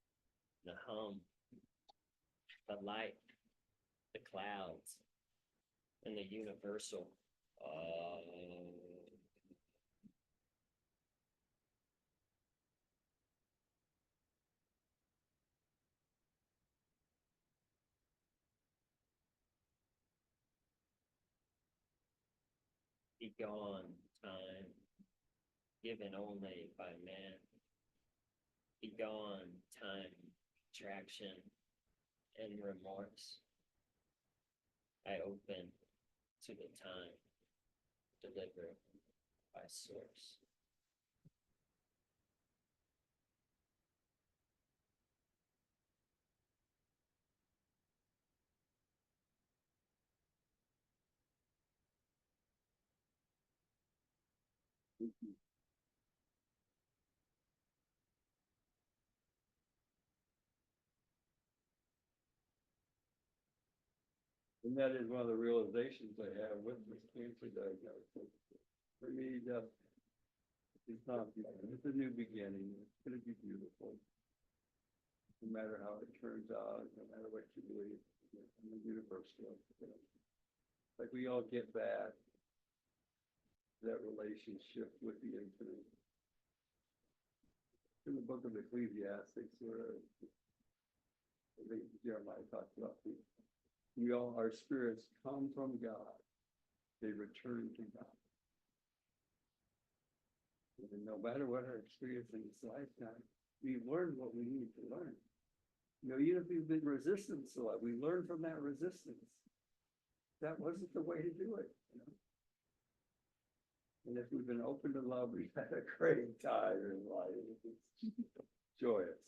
The hum. The light. The clouds. And the universal. Be gone, time, given only by man. Be gone, time, contraction, and remorse. I open to the time delivered by source.
And that is one of the realizations I have with this cancer diagnosis. For me, it's not, it's a new beginning. It's gonna be beautiful. No matter how it turns out, no matter what you believe, in the universal. Like we all get back that relationship with the infinite. In the book of Ecclesiastes, where I think Jeremiah talked about we all, our spirits come from God. They return to God. And no matter what our experience in this lifetime, we learn what we need to learn. You know, even if we've been resistant to it, we learn from that resistance. That wasn't the way to do it. You know? And if we've been open to love, we've had a great time in life. It's joyous.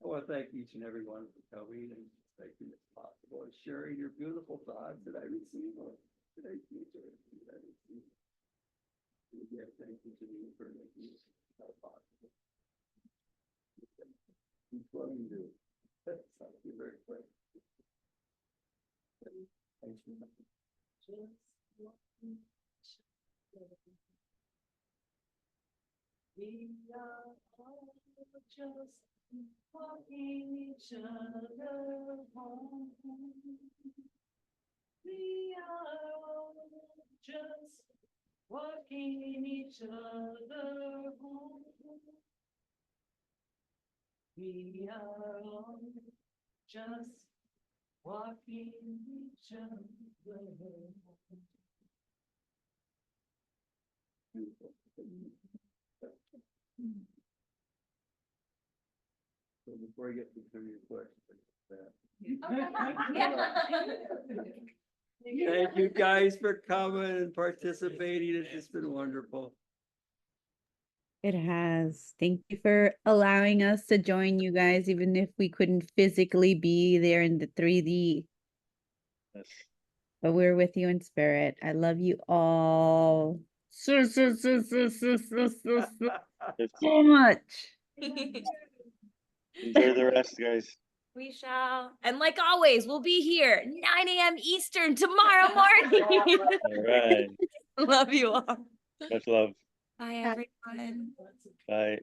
I want to thank each and every one for coming and making this possible and sharing your beautiful thoughts that I receive on today's future that I receive. And again, thank you to you for making this possible. Keep what you do. Thank you very much. Thank you.
We are all just walking each other home. We are all just walking each other home. We are all just walking each other home.
So before I get to your question, thank you guys for coming and participating. It's just been wonderful.
It has. Thank you for allowing us to join you guys, even if we couldn't physically be there in the 3D.
Yes.
but we're with you in spirit. I love you all so much.
Enjoy the rest, guys.
We shall. And like always, we'll be here 9 a.m. Eastern tomorrow morning.
All right.
Love you all.
Much love.
Bye, everyone.
Bye.